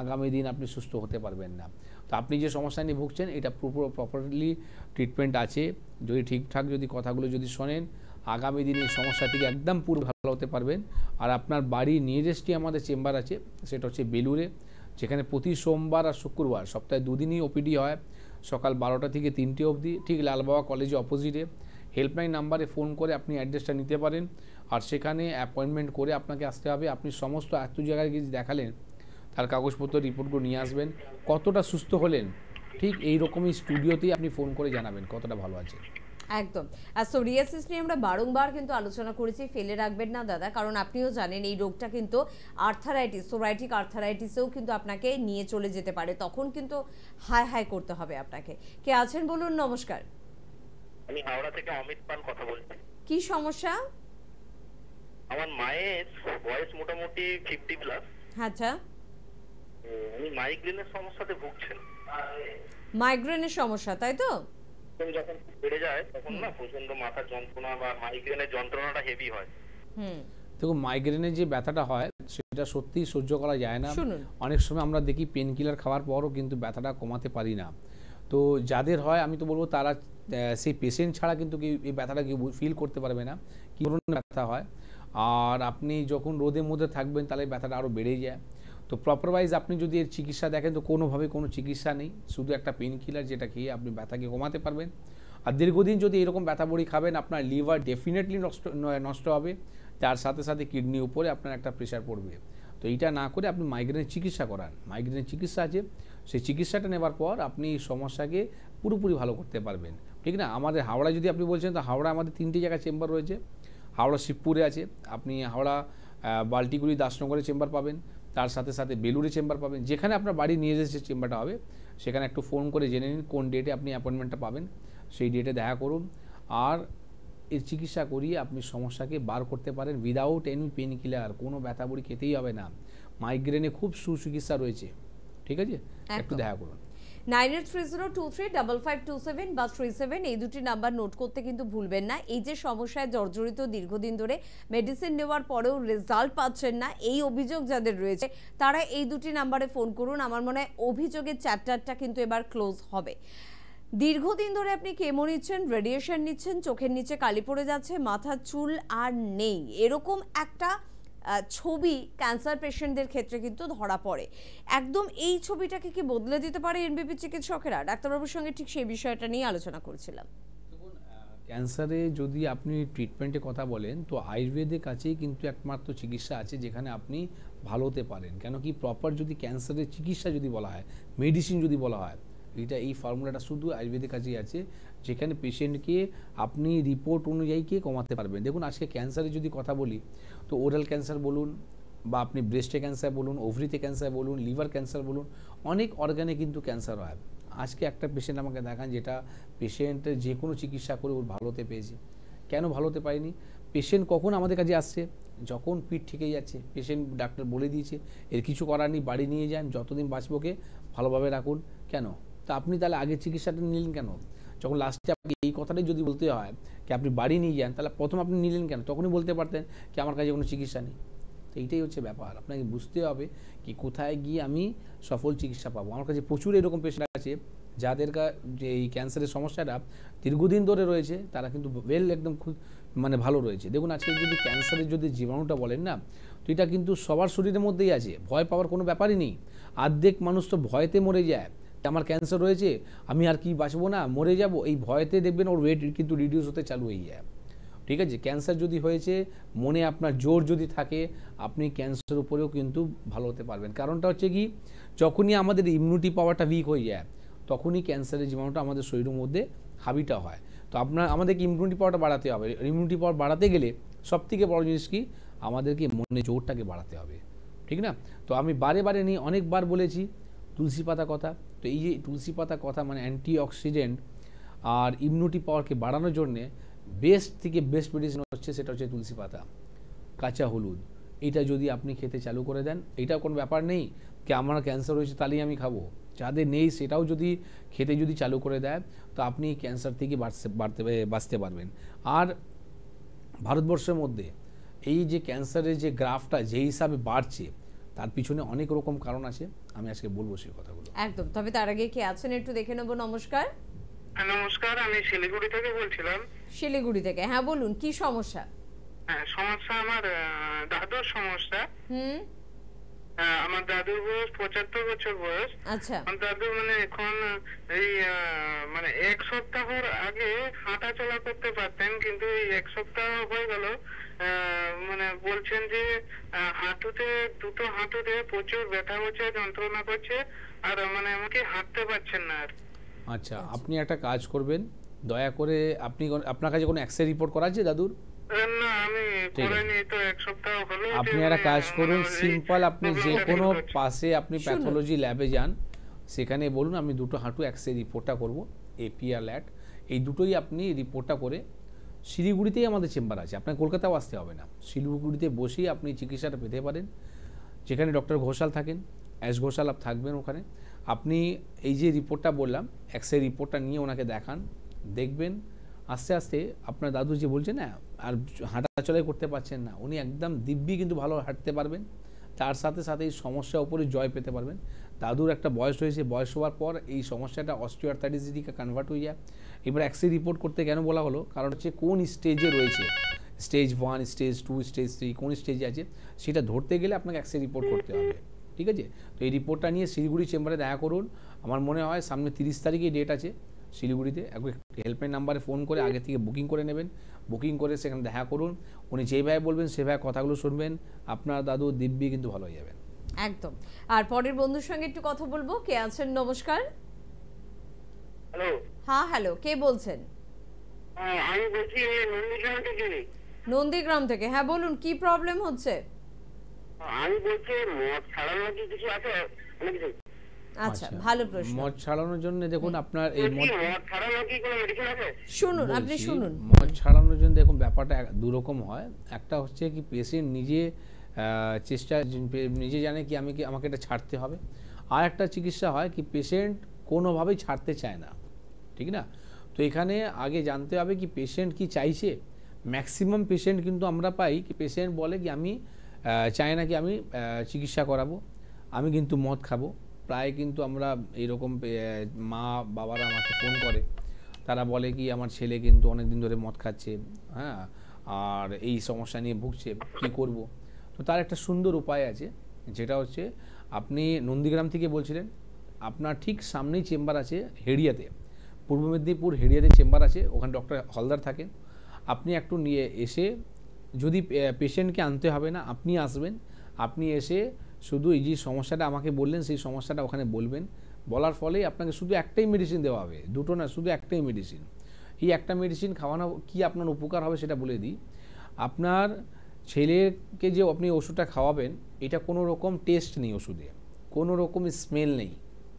আগামী দিন আপনি সুস্থ হতে পারবেন না। তো আপনি যে সমস্যা নিয়ে ভুগছেন এটা প্রপারলি ট্রিটমেন্ট আছে। যদি ঠিকঠাক যদি কথাগুলো যদি শোনেন আগামী দিন এই সমস্যা থেকে একদম পুরো ভালো হতে পারবেন। আর আপনার বাড়ির নিয়ারেস্টই আমাদের চেম্বার আছে, সেটা হচ্ছে বেলুরে, যেখানে প্রতি সোমবার আর শুক্রবার সপ্তাহে দুদিনই ওপিডি হয়, সকাল 12টা থেকে 3টে অবধি, ঠিক লালবাবা কলেজে অপোজিটে। হেল্পলাইন নাম্বারে ফোন করে আপনি অ্যাড্রেসটা নিতে পারেন। আর সেখানে অ্যাপয়েন্টমেন্ট করে আপনাকে আসতে হবে। আপনি সমস্ত এত জায়গায় গিয়ে দেখালেন, তার কাগজপত্র রিপোর্টগুলো নিয়ে আসবেন, কতটা সুস্থ হলেন ঠিক এই রকমই স্টুডিওতেই আপনি ফোন করে জানাবেন কতটা ভালো আছে।
একদম। আর সোরিয়াসিস নিয়ে আমরা বারংবার কিন্তু আলোচনা করেছি, ফেলে রাখবেন না দাদা, কারণ আপনিও জানেন এই রোগটা কিন্তু আর্থারাইটিস, সোরাইটিক আর্থারাইটিসেও কিন্তু আপনাকে নিয়ে চলে যেতে পারে। তখন কিন্তু হাই করতে হবে আপনাকে। কে আছেন বলুন? নমস্কার।
আমি হাওড়া থেকে অমিত পাল কথা বলছি।
কি সমস্যা?
আমার মায়ের বয়স মোটামুটি 50+।
আচ্ছা,
উনি মাইগ্রেনের সমস্যাতে ভুগছেন।
মাইগ্রেনের সমস্যা, তাই তো?
যখন বেড়ে যায় তখন না প্রচন্ড মাথার যন্ত্রণা বা মাইগ্রেনের যন্ত্রণাটা হেভি হয়।
দেখুন, মাইগ্রেনের যে ব্যথাটা হয় সেটা সত্যিই সহ্য করা যায় না। অনেক সময় আমরা দেখি পেন কিলার খাওয়ার পরও কিন্তু ব্যথাটা কমাতে পারি না। তো যাদের হয় আমি তো বলবো তারা সেই পেশেন্ট ছাড়া কিন্তু এই ব্যথাটা কেউ ফিল করতে পারবে না কী ধরনের ব্যথা হয়। আর আপনি যখন রোদের মধ্যে থাকবেন তাহলে ব্যথাটা আরও বেড়ে যায়। তো প্রপারওয়াইজ আপনি যদি এর চিকিৎসা দেখেন তো কোনোভাবে কোনো চিকিৎসা নেই, শুধু একটা পেন কিলার যেটা খেয়ে আপনি ব্যথাকে কমাতে পারবেন। আর দীর্ঘদিন যদি এরকম ব্যথা বড়ি খাবেন আপনার লিভার ডেফিনেটলি নষ্ট হবে, তার সাথে সাথে কিডনির উপরে আপনার একটা প্রেশার পড়বে। তো এইটা না করে আপনি মাইগ্রেনের চিকিৎসা করান। মাইগ্রেনের চিকিৎসা আছে, সেই চিকিৎসাটা নেবার পর আপনি এই সমস্যাকে পুরোপুরি ভালো করতে পারবেন, ঠিক না? আমাদের হাওড়া যদি আপনি বলছেন তো হাওড়া আমাদের 3টে জায়গায় চেম্বার রয়েছে। হাওড়া শিবপুরে আছে, আপনি হাওড়া বাল্টিগুড়ি দাসনগরে চেম্বার পাবেন, তার সাথে সাথে বেলুরে চেম্বার পাবেন। যেখানে আপনার বাড়ি নিয়ে এসে চেম্বারটা হবে সেখানে একটু ফোন করে জেনে নিন কোন ডেটে আপনি অ্যাপয়েন্টমেন্টটা পাবেন, সেই ডেটে দেখা করুন। আর এর চিকিৎসা করিয়ে আপনি সমস্যাকে বার করতে পারেন উইদাউট এনি পেন কিলার। কোনো ব্যথা বড়ি খেতেই হবে না। মাইগ্রেনে খুব সুচিকিৎসা রয়েছে, ঠিক আছে? একটু দেখা করুন।
9830235527 বা 37 এই দুটি নাম্বার নোট করতে কিন্তু ভুলবেন না। এই যে সমস্যায় জর্জরিত দীর্ঘদিন ধরে মেডিসিন নেওয়ার পরেও রেজাল্ট পাচ্ছেন না, এই অভিযোগ যাদের রয়েছে তারা এই দুটি নাম্বারে ফোন করুন। আমার মনে হয় অভিযোগের চ্যাপ্টারটা কিন্তু এবার ক্লোজ হবে। দীর্ঘদিন ধরে আপনি কেমো নিচ্ছেন, রেডিয়েশন নিচ্ছেন, চোখের নিচে কালি পড়ে যাচ্ছে, মাথার চুল আর নেই, এরকম একটা ছবি ক্যান্সার পেশেন্টদের ক্ষেত্রে কিন্তু ধরা পড়ে। একদম এই ছবিটাকে কি বদলে দিতে পারে এনবিপি চিকিৎসকেরা? ডাক্তারবাবুর সঙ্গে ঠিক সেই বিষয়টা নিয়ে আলোচনা করছিলাম।
ক্যান্সারে যদি আপনি ট্রিটমেন্টের কথা বলেন তো আয়ুর্বেদের কাছেই কিন্তু একমাত্র চিকিৎসা আছে যেখানে আপনি ভালো হতে পারেন। কেন কি প্রপার যদি ক্যান্সারের চিকিৎসা যদি বলা হয়, মেডিসিন যদি বলা হয়, এই ফর্মুলাটা শুধু আয়ুর্বেদের কাছেই আছে, যেখানে পেশেন্টকে আপনি রিপোর্ট অনুযায়ী কমাতে পারবেন। দেখুন আজকে ক্যান্সারের যদি কথা বলি তো ওরাল ক্যান্সার বলুন বা আপনি ব্রেস্টে ক্যান্সার বলুন, ওভারিতে ক্যান্সার বলুন, লিভার ক্যান্সার বলুন, অনেক অর্গানে কিন্তু ক্যান্সার হয়। আজকে একটা পেশেন্ট আমাকে দেখান যেটা পেশেন্টের যে কোনো চিকিৎসা করে ওর ভালো হতে পেয়েছে। কেন ভালো হতে পারেনি? পেশেন্ট কখন আমাদের কাছে আসছে? যখন পিঠ ঠেকে যাচ্ছে, পেশেন্ট ডাক্তার বলে দিয়েছে এর কিছু করার নেই, বাড়ি নিয়ে যান, যতদিন বাঁচবোকে ভালোভাবে রাখুন। কেন? তা আপনি তাহলে আগে চিকিৎসাটা নিলেন কেন? যখন লাস্টে আপনি এই কথাটাই যদি বলতে হয় কি আপনি বাড়ি নিয়ে যান, তাহলে প্রথম আপনি নিলেন কেন? তখনই বলতে পারতেন কি আমার কাছে কোনো চিকিৎসা নেই। তো এইটাই হচ্ছে ব্যাপার, আপনাকে বুঝতে হবে কি কোথায় গিয়ে আমি সফল চিকিৎসা পাবো। আমার কাছে প্রচুর এরকম পেশেন্ট আছে যাদের যে এই ক্যান্সারের সমস্যাটা দীর্ঘদিন ধরে রয়েছে, তারা কিন্তু একদম খুব ভালো রয়েছে। দেখুন আজকে যদি ক্যান্সারের যদি জীবাণুটা বলেন না, তো এটা কিন্তু সবার শরীরের মধ্যেই আছে, ভয় পাওয়ার কোনো ব্যাপারই নেই। অর্ধেক মানুষ তো ভয়তে মরে যায়, আমার ক্যান্সার রয়েছে আমি আর কি বাঁচবো না, মরে যাব, এই ভয়তে দেখবেন ওর ওয়েট কিন্তু রিডিউস হতে চালু হয়ে যায়। ঠিক আছে, ক্যান্সার যদি হয়েছে মনে আপনার জোর যদি থাকে, আপনি ক্যান্সার উপরেও কিন্তু ভালো হতে পারবেন। কারণটা হচ্ছে কি, যখনই আমাদের ইমিউনিটি পাওয়ারটা উইক হয়ে যায় তখনই ক্যান্সারের জীবাণুটা আমাদের শরীরের মধ্যে হাবিটা হয়। তো আমাদেরকে ইমিউনিটি পাওয়ারটা বাড়াতে হবে। ইমিউনিটি পাওয়ার বাড়াতে গেলে সবথেকে বড় জিনিস কি, আমাদেরকে মনে জোরটাকে বাড়াতে হবে, ঠিক না? তো আমি বারে বারে অনেকবার বলেছি তুলসী পাতা কথা। তো এই যে তুলসী পাতা কথা অ্যান্টি অক্সিডেন্ট আর ইমিউনিটি পাওয়ারকে বাড়ানোর জন্যে বেস্ট থেকে বেস্ট মেডিসিন হচ্ছে, সেটা হচ্ছে তুলসী পাতা, কাঁচা হলুদ। এটা যদি আপনি খেতে চালু করে দেন, এটা কোনো ব্যাপার নেই কি আমার ক্যান্সার হয়েছে তাহলেই আমি খাবো। যাদের নেই সেটাও যদি খেতে যদি চালু করে দেয় তো আপনি ক্যান্সার থেকে বাঁচতে পারবেন। আর ভারতবর্ষের মধ্যে এই যে ক্যান্সারের যে গ্রাফটা যে হিসাবে বাড়ছে, তার পিছনে অনেক রকম কারণ আছে, আমি আজকে বলবো সেই কথাগুলো।
একদম। তবে তার আগে কে আছেন একটু দেখে নেবো। নমস্কার।
নমস্কার, আমি শিলিগুড়ি থেকে বলছিলাম।
শিলিগুড়ি থেকে, হ্যাঁ বলুন কি সমস্যা?
হ্যাঁ, সমস্যা আমার দাদুর সমস্যা। আমার দাদুর বয়স 75 বছর বয়স।
আচ্ছা।
আমার দাদু এখন এই এক সপ্তাহের আগে হাঁটা চলা করতে পারতেন, কিন্তু এই এক সপ্তাহ হয়ে গেল বলছেন যে দুটো হাঁটুতে প্রচুর ব্যথা হচ্ছে, যন্ত্রণা করছে, আর আমাকে হাঁটতে পারছেন না আর।
আচ্ছা, আপনি একটা কাজ করবেন, দয়া করে আপনার কাছে কোনো এক্সরে রিপোর্ট করা আছে দাদুর?
না, আমি করিনি, তো এক সপ্তাহ হলো।
আপনি একটা কাজ করুন, সিম্পল আপনি যে কোনো পাশে আপনি প্যাথোলজি ল্যাবে যান, সেখানে বলুন আমি দুটো হাঁটু এক্সরে রিপোর্টটা করব, এপি আর ল্যাট, এই দুটোই আপনি রিপোর্টটা করে, শিলিগুড়িতেই আমাদের চেম্বার আছে, আপনার কলকাতাও আসতে হবে না, শিলিগুড়িতে বসেই আপনি চিকিৎসাটা পেতে পারেন, যেখানে ডক্টর ঘোষাল থাকেন, এস ঘোষাল থাকবেন ওখানে। আপনি এই যে রিপোর্টটা বললাম, এক্সরে রিপোর্টটা নিয়ে ওনাকে দেখান, দেখবেন আস্তে আস্তে আপনার দাদু যে বলছেন না আর হাঁটা চলাই করতে পারছেন না, উনি একদম দিব্যি কিন্তু ভালো হাঁটতে পারবেন, তার সাথে সাথে এই সমস্যার উপরে জয় পেতে পারবেন। দাদুর একটা বয়স হয়েছে, বয়স হওয়ার পর এই সমস্যাটা অস্টিওআর্থ্রাইটিসে কনভার্ট হয়ে যায়। এবার এক্সরে রিপোর্ট করতে কেন বলা হলো, কারণ হচ্ছে কোন স্টেজে রয়েছে, স্টেজ 1, স্টেজ 2, স্টেজ 3, কোন স্টেজে আছে সেটা ধরতে গেলে আপনাকে এক্সরে রিপোর্ট করতে হবে, ঠিক আছে? তো এই রিপোর্টটা নিয়ে শিলিগুড়ি চেম্বারে দেখা করুন। আমার মনে হয় সামনে 30 তারিখে ডেট আছে শিলিগুড়িতে। একবার হেল্পলাইন নাম্বারে ফোন করে আগে থেকে বুকিং করে নেবেন, বুকিং করে সেখানে দেখা করুন, উনি যেভাবে বলবেন সেভাবে কথাগুলো শুনবেন, আপনার দাদু দিব্যি কিন্তু ভালো হয়ে যাবেন।
একদম। আর পরের বন্ধুর সঙ্গে একটু কথা বলবো, কে আছেন? নমস্কার।
হ্যালো।
হ্যাঁ হ্যালো, কে বলছেন?
আমি বলছি নন্দীগ্রাম থেকে।
নন্দীগ্রাম থেকে, হ্যাঁ বলুন কি প্রবলেম হচ্ছে?
আমি বলছি মদ ছাড়ানো কি কিছু আছে?
আচ্ছা, ভালো প্রশ্ন।
মদ ছাড়ানোর জন্য দেখুন আপনার এই মদ
শুনুন, আপনি শুনুন।
মদ ছাড়ানোর জন্য দেখুন ব্যাপারটা দু রকম হয়। একটা হচ্ছে কি পেশেন্ট নিজে নিজে জানে কি আমাকে এটা ছাড়তে হবে। আর একটা চিকিৎসা হয় কি পেশেন্ট কোনোভাবেই ছাড়তে চায় না, ঠিক না? তো এখানে আগে জানতে হবে কি পেশেন্ট কি চাইছে। ম্যাক্সিমাম পেশেন্ট কিন্তু আমরা পাই কি পেশেন্ট বলে কি আমি চাই না কি আমি চিকিৎসা করাবো, আমি কিন্তু মদ খাবো। প্রায় কিন্তু আমরা এইরকম মা বাবারা আমাকে ফোন করে, তারা বলে কি আমার ছেলে কিন্তু অনেক দিন ধরে মদ খাচ্ছে, হ্যাঁ, আর এই সমস্যা নিয়ে ভুগছে, কি করব? তো তার একটা সুন্দর উপায় আছে, যেটা হচ্ছে আপনি নন্দীগ্রাম থেকে বলছিলেন, আপনার ঠিক সামনেই চেম্বার আছে হেড়িয়াতে, পূর্ব মেদিনীপুর হেড়িয়াতে চেম্বার আছে, ওখানে ডক্টর হলদার থাকেন। আপনি একটু নিয়ে এসে, যদি পেশেন্টকে আনতে হবে না, আপনি আসবেন, আপনি এসে শুধু এই যে সমস্যাটা আমাকে বললেন সেই সমস্যাটা ওখানে বলবেন। বলার ফলে আপনাকে শুধু একটাই মেডিসিন দেওয়া হবে, দুটো না, শুধু একটাই মেডিসিন। এই একটা মেডিসিন খাওয়ানো কি আপনার উপকার হবে সেটা বলে দিই। আপনার ছেলেকে যে আপনি ওষুধটা খাওয়াবেন, এটা কোনো রকম টেস্ট নেই ওষুধে, কোনো রকম স্মেল নেই,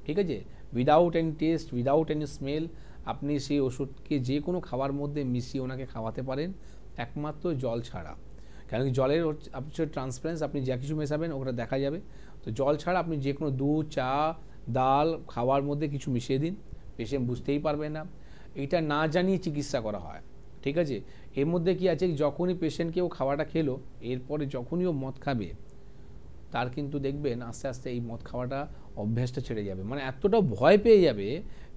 ঠিক আছে? Without any test, without any smell আপনি সেই ওষুধকে যে কোনো খাবার মধ্যে মিশিয়ে ওনাকে খাওয়াতে পারেন, একমাত্র জল ছাড়া। কারণ কি জলের হচ্ছে ট্রান্সপারেন্স, আপনি যা কিছু মেশাবেন ওটা দেখা যাবে। তো জল ছাড়া আপনি যে কোনো দুধ, চা, ডাল খাওয়ার মধ্যে কিছু মিশিয়ে দিন, পেশেন্ট বুঝতেই পারবে না। এটা না জানিয়ে চিকিৎসা করা হয়, ঠিক আছে? এর মধ্যে কি আছে, যখনই পেশেন্টকে ও খাওয়াটা খেলো, এরপরে যখনই ও মদ খাবে, তার কিন্তু দেখবেন আস্তে আস্তে এই মদ খাওয়াটা অভ্যাসটা ছেড়ে যাবে। মানে এতটা ভয় পেয়ে যাবে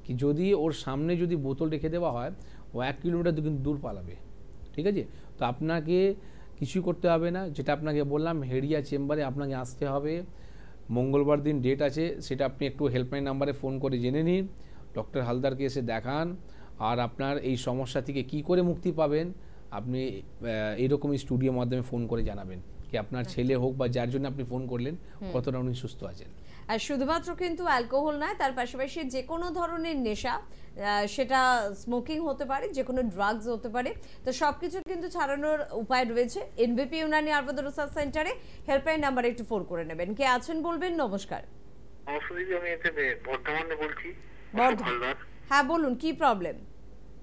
কি যদি ওর সামনে যদি বোতল রেখে দেওয়া হয়, ও 1 কিলোমিটার কিন্তু দূর পালাবে, ঠিক আছে? তো আপনাকে কিছু করতে হবে না, যেটা আপনাকে বললাম, হেড়িয়া চেম্বারে আপনাকে আসতে হবে। মঙ্গলবার দিন ডেট আছে, সেটা আপনি একটু হেল্পলাইন নাম্বারে ফোন করে জেনে নিন, ডক্টর হালদারকে এসে দেখান। আর আপনার এই সমস্যা থেকে কি করে মুক্তি পাবেন, আপনি এইরকমই স্টুডিওর মাধ্যমে ফোন করে জানাবেন কি আপনার ছেলে হোক বা যার জন্য আপনি ফোন করলেন কতটা উনি সুস্থ আছেন।
আর শুধুমাত্র কিন্তু অ্যালকোহল নয়, তার পাশাপাশি যে কোনো ধরনের নেশা, সেটা স্মোকিং হতে পারে, যে কোনো ড্রাগস হতে পারে, তো সব কিছু কিন্তু ছাড়ানোর উপায় রয়েছে এনভিপি ইউনানি আয়ুর্বেদ রিসার্চ সেন্টারে। হেল্পলাইন নাম্বারে একটু ফোন করে নেবেন। কে আছেন বলবেন। নমস্কার।
আমি বর্ধমানে বলছি।
হ্যাঁ বলুন, কি প্রবলেম?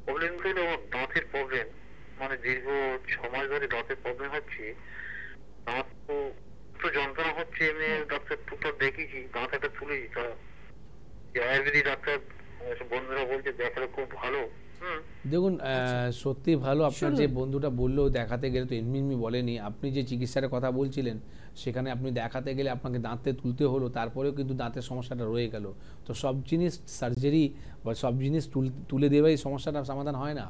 প্রবলেম হলো দাঁতের প্রবলেম, মানে দীর্ঘ 6 মাস ধরে দাঁতের প্রবলেম হচ্ছে। দাঁত তো যন্ত্রণা হচ্ছে, এমনি ডাক্তার তো দেখেছি, দাঁত একটা তুলেছি, তা আয়ুর্বেদিক ডাক্তার বন্ধুরা বলছে দেখালে খুব ভালো।
দেখুন সত্যি ভালো, আপনার যে বন্ধুটা বললো দেখাতে গেলে তো এমনি বলেনি, আপনি যে চিকিৎসার কথা বলছিলেন সেখানে আপনি দেখাতে গেলে আপনাকে দাঁতে তুলতে হলো, তারপরেও কিন্তু দাঁতের সমস্যাটা রয়ে গেল। তো সব জিনিস সার্জারি বা সব জিনিস তুলে দেওয়াই সমস্যাটা সমাধান হয় না।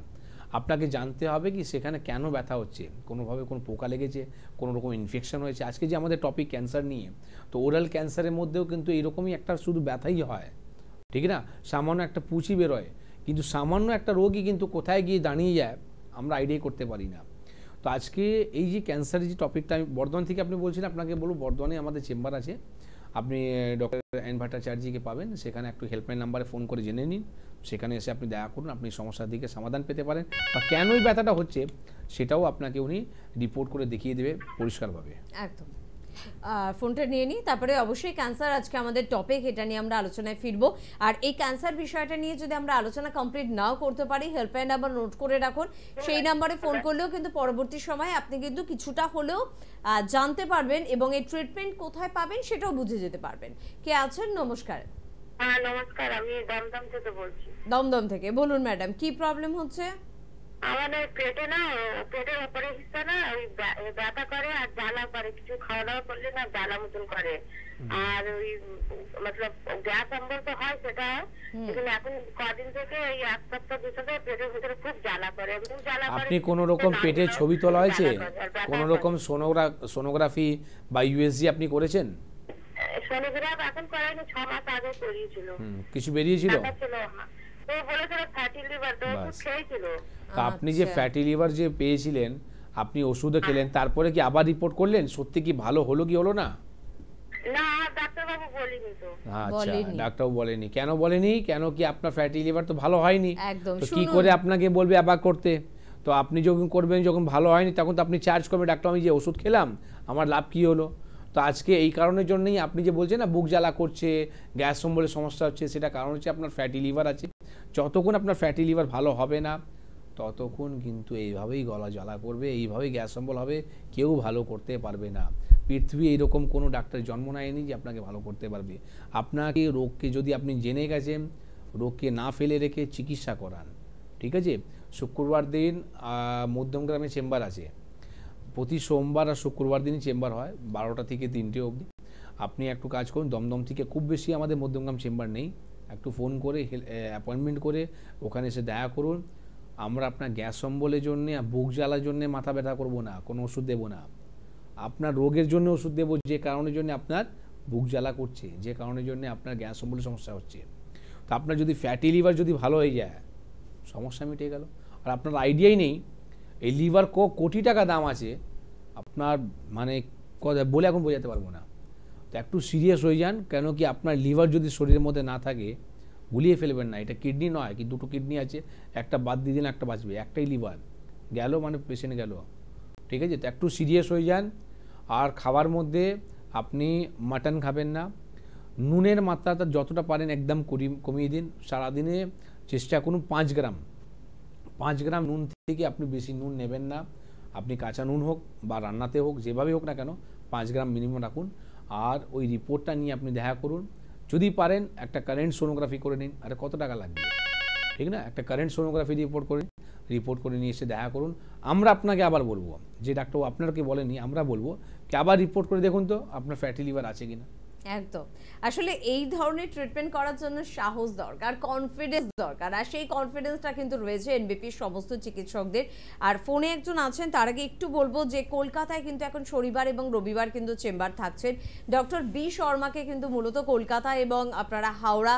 আপনাকে জানতে হবে কি সেখানে কেন ব্যথা হচ্ছে, কোনোভাবে কোনো পোকা লেগেছে, কোনো রকম ইনফেকশন হয়েছে। আজকে যে আমাদের টপিক ক্যান্সার নিয়ে, তো ওরাল ক্যান্সারের মধ্যেও কিন্তু এরকমই একটা শুধু ব্যথাই হয়, ঠিক না? সামান্য একটা পুঁচি বেরোয়, কিন্তু সামান্য একটা রোগই কিন্তু কোথায় গিয়ে দাঁড়িয়ে যায় আমরা আইডিয়া করতে পারি না। তো আজকে এই যে ক্যান্সারের যে টপিকটা, আমি বর্ধমান থেকে আপনি বলছিলেন, আপনাকে বলবো বর্ধমানে আমাদের চেম্বার আছে, আপনি ডক্টর এন ভট্টাচার্যকে পাবেন, সেখানে একটু হেল্পলাইন নাম্বারে ফোন করে জেনে নিন, সেখানে এসে আপনি দেখা করুন, আপনি সমস্যার দিকে সমাধান পেতে পারেন, বা কেনই ব্যথাটা হচ্ছে সেটাও আপনাকে উনি রিপোর্ট করে দেখিয়ে দেবে পরিষ্কারভাবে।
একদম। ফোনটা নিয়ে নিই, তারপরে অবশ্যই ক্যান্সার আজকে আমাদের টপিক, এটা নিয়ে আমরা আলোচনায় ফিরবো। আর এই ক্যান্সার বিষয়টা নিয়ে যদি আমরা আলোচনা কমপ্লিট নাও করতে পারি, হেল্পলাইন নাম্বার নোট করে রাখুন, সেই নাম্বারে ফোন করলেও কিন্তু পরবর্তী সময়ে আপনি কিন্তু কিছুটা হলেও জানতে পারবেন এবং এই ট্রিটমেন্ট কোথায় পাবেন সেটাও বুঝে যেতে পারবেন। কে আছেন? নমস্কার।
হ্যাঁ নমস্কার, আমি দমদম থেকে বলছি।
দমদম থেকে বলুন ম্যাডাম, কি প্রবলেম হচ্ছে?
আমাদের পেটে না, পেটের উপরে হিস্সা না ওই ব্যথা করে আর জ্বালা করে, কিছু খাওয়া দাওয়া করলে না জ্বালা মতন করে, আর ওই মতলব গ্যাস অম্বল তো হয় সেটা, কিন্তু এখন কদিন থেকে এই 1 সপ্তাহ 2 সপ্তাহ পেটের ভিতরে খুব জ্বালা করে, একদম জ্বালা করে।
আপনি কোন রকম পেটের ছবি তোলা হয়েছে, কোন রকম সোনোগ্রাফি বা ইউএসজি আপনি করেছেন?
সোনোগ্রাফ এখন করাইনি, 6 মাস আগে করিয়েছিল।
কিছু বেরিয়েছিল?
তো বলেছিল ফ্যাটি লিভার, তো খেয়েছিল।
তা আপনি যে ফ্যাটি লিভার যে পেয়েছিলেন, আপনি ওষুধও খেলেন, তারপরে কি আবার রিপোর্ট করলেন? সত্যি কি ভালো হলো কি হলো না?
না ডাক্তারবাবু বলেনি তো।
আচ্ছা, ডাক্তারবাবু বলেনি। কেন বলেনি? কেন কি আপনার ফ্যাটি লিভার তো ভালো হয়নি, তো কি করে আপনাকে বলবে আবার করতে? তো আপনি যখন করবেন, যখন ভালো হয়নি তখন তো আপনি চার্জ করবেন, ডাক্তার আমি যে ওষুধ খেলাম আমার লাভ কি হলো? তো আজকে এই কারণের জন্যই আপনি যে বলছেন না বুক জ্বালা করছে, গ্যাস অম্বলের সমস্যা হচ্ছে, সেটা কারণ হচ্ছে আপনার ফ্যাটি লিভার আছে। যতক্ষণ আপনার ফ্যাটি লিভার ভালো হবে না ততক্ষণ কিন্তু এইভাবেই গলা জ্বালা করবে, এইভাবেই গ্যাস অম্বল হবে, কেউ ভালো করতে পারবে না। পৃথিবী এইরকম কোনো ডাক্তার জন্ম নেয়নি যে আপনাকে ভালো করতে পারবে। আপনাকে রোগকে যদি আপনি জেনে গেছেন, রোগকে না ফেলে রেখে চিকিৎসা করান, ঠিক আছে। শুক্রবার দিন মধ্যমগ্রামে চেম্বার আছে, প্রতি সোমবার আর শুক্রবার দিনই চেম্বার হয় 12টা থেকে 3টে অবধি। আপনি একটু কাজ করুন, দমদম থেকে খুব বেশি আমাদের মধ্যমগ্রাম চেম্বার নেই, একটু ফোন করে অ্যাপয়েন্টমেন্ট করে ওখানে এসে দেখা করুন। আমরা আপনার গ্যাস অম্বলের জন্যে, বুক জ্বালার জন্যে মাথা ব্যথা করবো না, কোনো ওষুধ দেবো না। আপনার রোগের জন্য ওষুধ দেবো যে কারণের জন্য আপনার বুক জ্বালা করছে, যে কারণের জন্য আপনার গ্যাস অম্বলের সমস্যা হচ্ছে। তো আপনার যদি ফ্যাটি লিভার যদি ভালো হয়ে যায়, সমস্যা মিটে গেল। আর আপনার আইডিয়াই নেই এই লিভার কোটি টাকা দাম আছে, আপনার মানে বলে এখন বোঝাতে পারবো না। তো একটু সিরিয়াস হয়ে যান, কেন কি আপনার লিভার যদি শরীরের মধ্যে না থাকে গুলিয়ে ফেলবেন না। এটা কিডনি নয় কি, দুটো কিডনি আছে, একটা বাদ দিয়ে দিন, একটা বাঁচবে, একটাই লিভার গেল মানে পেশেন্ট গেল, ঠিক আছে। তো একটু সিরিয়াস হয়ে যান। আর খাবার মধ্যে আপনি মাটন খাবেন না, নুনের মাত্রাটা যতটা পারেন একদম কমিয়ে দিন। সারাদিনে চেষ্টা করুন 5 গ্রাম নুন থেকে আপনি বেশি নুন নেবেন না। আপনি কাঁচা নুন হোক বা রান্নাতে হোক, যেভাবে হোক না কেন 5 গ্রাম মিনিমাম রাখুন। আর ওই রিপোর্টটা নিয়ে আপনি দেখা করুন, যদি পারেন একটা কারেন্ট সোনোগ্রাফি করে নিন। আরে কত টাকা লাগবে, ঠিক না, একটা কারেন্ট সোনোগ্রাফি রিপোর্ট করে নিয়ে এসে দেখা করুন। আমরা আপনাকে আবার বলবো, যে ডাক্তার আপনাকে বলেনি, আমরা বলবো কি আবার রিপোর্ট করে দেখুন তো আপনার ফ্যাটি লিভার আছে কিনা।
একদম, আসলে এই ধরনের ট্রিটমেন্ট করার জন্য সাহস দরকার, কনফিডেন্স দরকার, আর সেই কনফিডেন্সটা কিন্তু রয়েছে এনবিপির সমস্ত চিকিৎসকদের। আর ফোনে একজন আছেন, তার আগে একটু বলবো যে কলকাতায় কিন্তু এখন শনিবার এবং রবিবার কিন্তু চেম্বার থাকছেন। ডক্টর বি শর্মাকে কিন্তু মূলত কলকাতা এবং আপনারা হাওড়া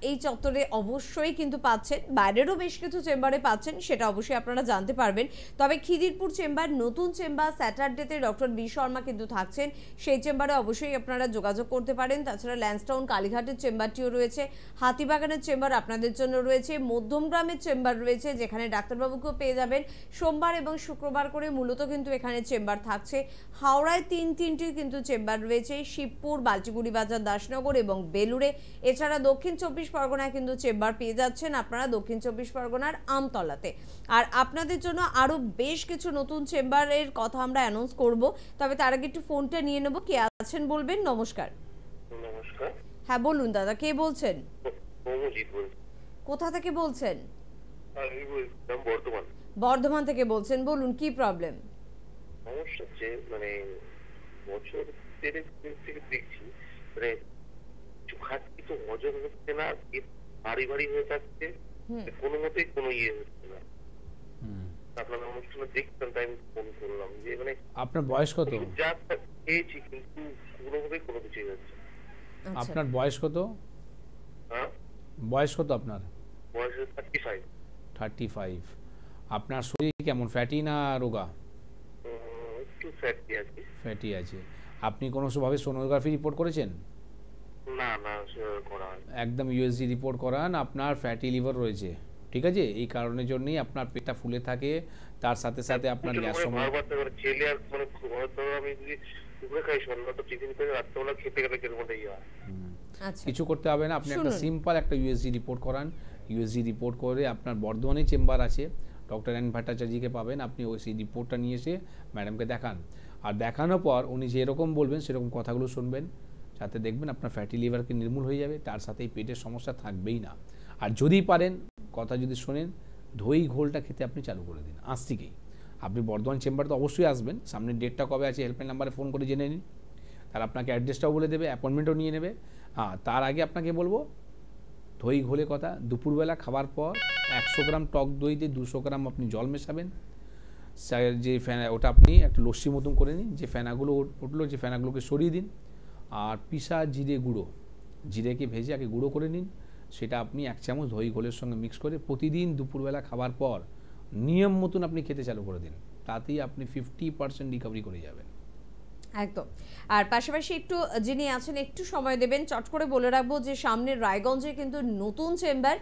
এই চত্বরে অবশ্যই কিন্তু পাচ্ছেন, বাইরেরও বেশ কিছু চেম্বারে পাচ্ছেন, সেটা অবশ্যই আপনারা জানতে পারবেন। তবে খিদিরপুর চেম্বার, নতুন চেম্বার, স্যাটারডেতে ডক্টর বি শর্মা কিন্তু থাকছেন, সেই চেম্বারে অবশ্যই আপনারা যোগাযোগ করতে পারেন। তাছাড়া ল্যান্সটাউন কালীঘাটের চেম্বারটিও রয়েছে, হাতিবাগানের চেম্বার আপনাদের জন্য রয়েছে, মধ্যমগ্রামের চেম্বার রয়েছে, যেখানে ডাক্তারবাবুকেও পেয়ে যাবেন। সোমবার এবং শুক্রবার করে মূলত কিন্তু এখানে চেম্বার থাকছে। হাওড়ায় 3টি কিন্তু চেম্বার রয়েছে, শিবপুর, বালচিগুড়ি বাজার, দাসনগর এবং বেলুড়ে। এছাড়া দক্ষিণ 24 পরগনায় কিন্তু চেম্বার পেয়ে যাচ্ছেন আপনারা দক্ষিণ 24 পরগনার আমতলাতে। আর আপনাদের জন্য আরো বেশ কিছু নতুন চেম্বারের কথা আমরা অ্যানাউন্স করব, তবে তার আগে একটু ফোনটা নিয়ে নেব। কে আছেন বলবেন? নমস্কার।
নমস্কার।
হ্যাঁ বলুন দাদা, কে বলছেন?
অমরজিৎ বলছি।
কোথা থেকে বলছেন?
আমি বলছিলাম বর্ধমান।
বর্ধমান থেকে বলছেন, বলুন কি প্রবলেম?
সমস্যা হচ্ছে মানে বছর থেকে দেখছি মানে কিছু খাচ্ছি তো হজম হচ্ছে না, ভারী ভারী হয়ে থাকছে, কোনো মতেই কোনো ইয়ে হচ্ছে না। আপনার অনুষ্ঠানে দেখতাম তাই আমি ফোন করলাম যে মানে
আপনার বয়স কত?
যা খেয়েছি কিন্তু কোনোভাবেই কোনো কিছুই হচ্ছে।
আপনার বয়স কত?
হ্যাঁ
বয়স কত আপনার?
বয়স 35।
আপনার শরীর কেমন, ফ্যাটি না রোগা?
একটু ফ্যাটি আছে।
ফ্যাটি আছে। আপনি কোনো ভাবে সোনোগ্রাফি রিপোর্ট করেছেন?
না না করা হয়।
একদম ইউএসজি রিপোর্ট করান, আপনার ফ্যাটি লিভার রয়েছে, ঠিক আছে। এই কারণের জন্যই আপনার পেটটা ফুলে থাকে, তার সাথে সাথে আপনার গ্যাস সমস্যা।
ছেলে আর মানে আমি যদি দুপুরে খাই, সন্ধ্যা তো টিফিন করে রাত্রেবেলা খেতে গেলে কেমন হয়।
কিছু করতে হবে না, আপনি একটা সিম্পল একটা ইউএসজি রিপোর্ট করান। ইউএসজি রিপোর্ট করে আপনার বর্ধমানে চেম্বার আছে, ডক্টর এন ভট্টাচার্যকে পাবেন, আপনি ওই সেই রিপোর্টটা নিয়ে এসে ম্যাডামকে দেখান। আর দেখানোর পর উনি যেরকম বলবেন সেরকম কথাগুলো শুনবেন, যাতে দেখবেন আপনার ফ্যাটি লিভারকে নির্মূল হয়ে যাবে, তার সাথে এই পেটের সমস্যা থাকবেই না। আর যদি পারেন, কথা যদি শোনেন, দই ঘোলটা খেতে আপনি চালু করে দিন আজ থেকেই। আপনি বর্ধমান চেম্বার তো অবশ্যই আসবেন, সামনের ডেটটা কবে আছে হেল্পলাইন নাম্বারে ফোন করে জেনে নিন, তার আপনাকে অ্যাড্রেসটাও বলে দেবে, অ্যাপয়েন্টমেন্টও নিয়ে নেবে। তার আগে আপনাকে বলবো দই ঘোলে কথা, দুপুরবেলা খাবার পর 100 গ্রাম টক দইতে 200 গ্রাম আপনি জল মেশাবেন, যে ফেনা ওটা আপনি একটা লস্যি মতন করে নিন, যে ফেনাগুলো উঠলো যে ফেনাগুলোকে সরিয়ে দিন। আর পিসা জিরেকে ভেজে আগে গুঁড়ো করে নিন, সেটা আপনি 1 চামচ দই ঘোলের সঙ্গে মিক্স করে প্রতিদিন দুপুরবেলা খাবার পর নিয়ম মতন আপনি খেতে চালু করে দিন, তাতেই আপনি 50% রিকভারি করে যাবেন।
একদম। আর পাশাপাশি একটু যিনি আছেন একটু সময় দেবেন, চট করে বলে রাখবো যে সামনে রায়গঞ্জে কিন্তু নতুন চেম্বার,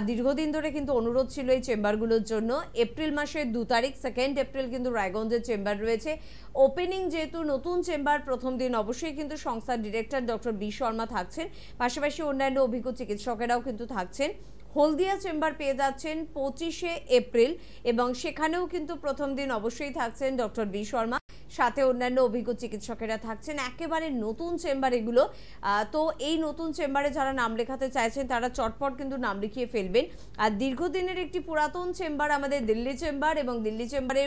দীর্ঘদিন ধরে কিন্তু অনুরোধ ছিল এই চেম্বারগুলোর জন্য। এপ্রিল মাসের 2 তারিখ 2 এপ্রিল কিন্তু রায়গঞ্জের চেম্বার রয়েছে। ওপেনিং যেহেতু নতুন চেম্বার, প্রথম দিন অবশ্যই কিন্তু সংস্থার ডিরেক্টর ডক্টর বি শর্মা থাকছেন, পাশাপাশি অন্যান্য অভিজ্ঞ চিকিৎসকেরাও কিন্তু থাকছেন। হলদিয়া চেম্বার পেয়ে যাচ্ছেন 25 এপ্রিল এবং সেখানেও কিন্তু প্রথম দিন অবশ্যই থাকছেন ডক্টর বি শর্মা, সাথে অন্যান্য অভিজ্ঞ চিকিৎসকেরা থাকছেন। একেবারে নতুন চেম্বার এগুলো। তো এই নতুন চেম্বারে যারা নাম লেখাতে চাইছেন তারা চটপট কিন্তু নাম লিখিয়ে ফেলবেন। আর দীর্ঘদিনের একটি পুরাতন চেম্বার আমাদের দিল্লি চেম্বার, এবং দিল্লি চেম্বারে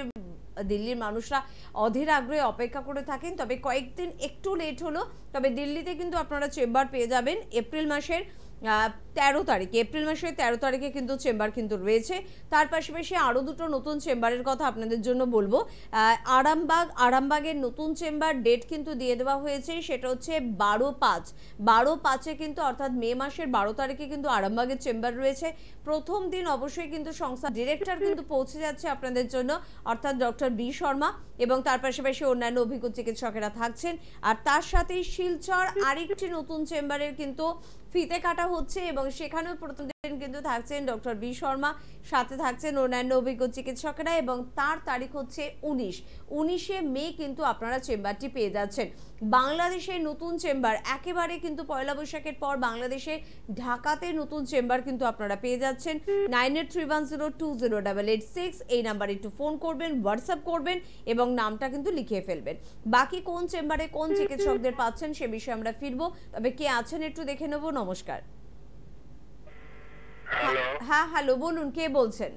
দিল্লির মানুষরা অধীর আগ্রহে অপেক্ষা করে থাকেন। তবে কয়েকদিন একটু লেট হলো, তবে দিল্লিতে কিন্তু আপনারা চেম্বার পেয়ে যাবেন এপ্রিল মাসের 13 তারিখে। এপ্রিল মাসের 13 তারিখে কিন্তু চেম্বার কিন্তু রয়েছে। তার পাশাপাশি আরও দুটো নতুন চেম্বারের কথা আপনাদের জন্য বলবো। আরামবাগের নতুন চেম্বার ডেট কিন্তু দিয়ে দেওয়া হয়েছে, সেটা হচ্ছে 12/5 কিন্তু, অর্থাৎ মে মাসের 12 তারিখে কিন্তু আরামবাগের চেম্বার রয়েছে। প্রথম দিন অবশ্যই কিন্তু সংস্থা ডিরেক্টর কিন্তু পৌঁছে যাচ্ছে আপনাদের জন্য, অর্থাৎ ডক্টর বি শর্মা, এবং তার পাশাপাশি অন্যান্য অভিজ্ঞ চিকিৎসকেরা থাকছেন। আর তার সাথেই শিলচর আরেকটি নতুন চেম্বারের কিন্তু ফিতে কাটা হচ্ছে, এবং সেখানেও প্রথম দিন কিন্তু থাকছেন ডক্টর বি শর্মা, সাথে থাকছেন অন্যান্য অভিজ্ঞ চিকিৎসকেরা, এবং তার তারিখ হচ্ছে 19 মে কিন্তু আপনারা চেম্বারটি পেয়ে যাচ্ছেন। বাংলাদেশের নতুন চেম্বার একেবারে কিন্তু পয়লা বৈশাখের পর বাংলাদেশে ঢাকাতে নতুন চেম্বার কিন্তু আপনারা পেয়ে যাচ্ছেন। 9831020886 এই নাম্বারে একটু ফোন করবেন, হোয়াটসঅ্যাপ করবেন এবং নামটা কিন্তু লিখিয়ে ফেলবেন। বাকি কোন চেম্বারে কোন চিকিৎসকদের পাচ্ছেন সে বিষয়ে আমরা ফিরবো। তবে কে আছেন একটু দেখে নেব। নমস্কার।
হ্যালো।
হ্যাঁ হ্যালো, বলুন কে বলছেন?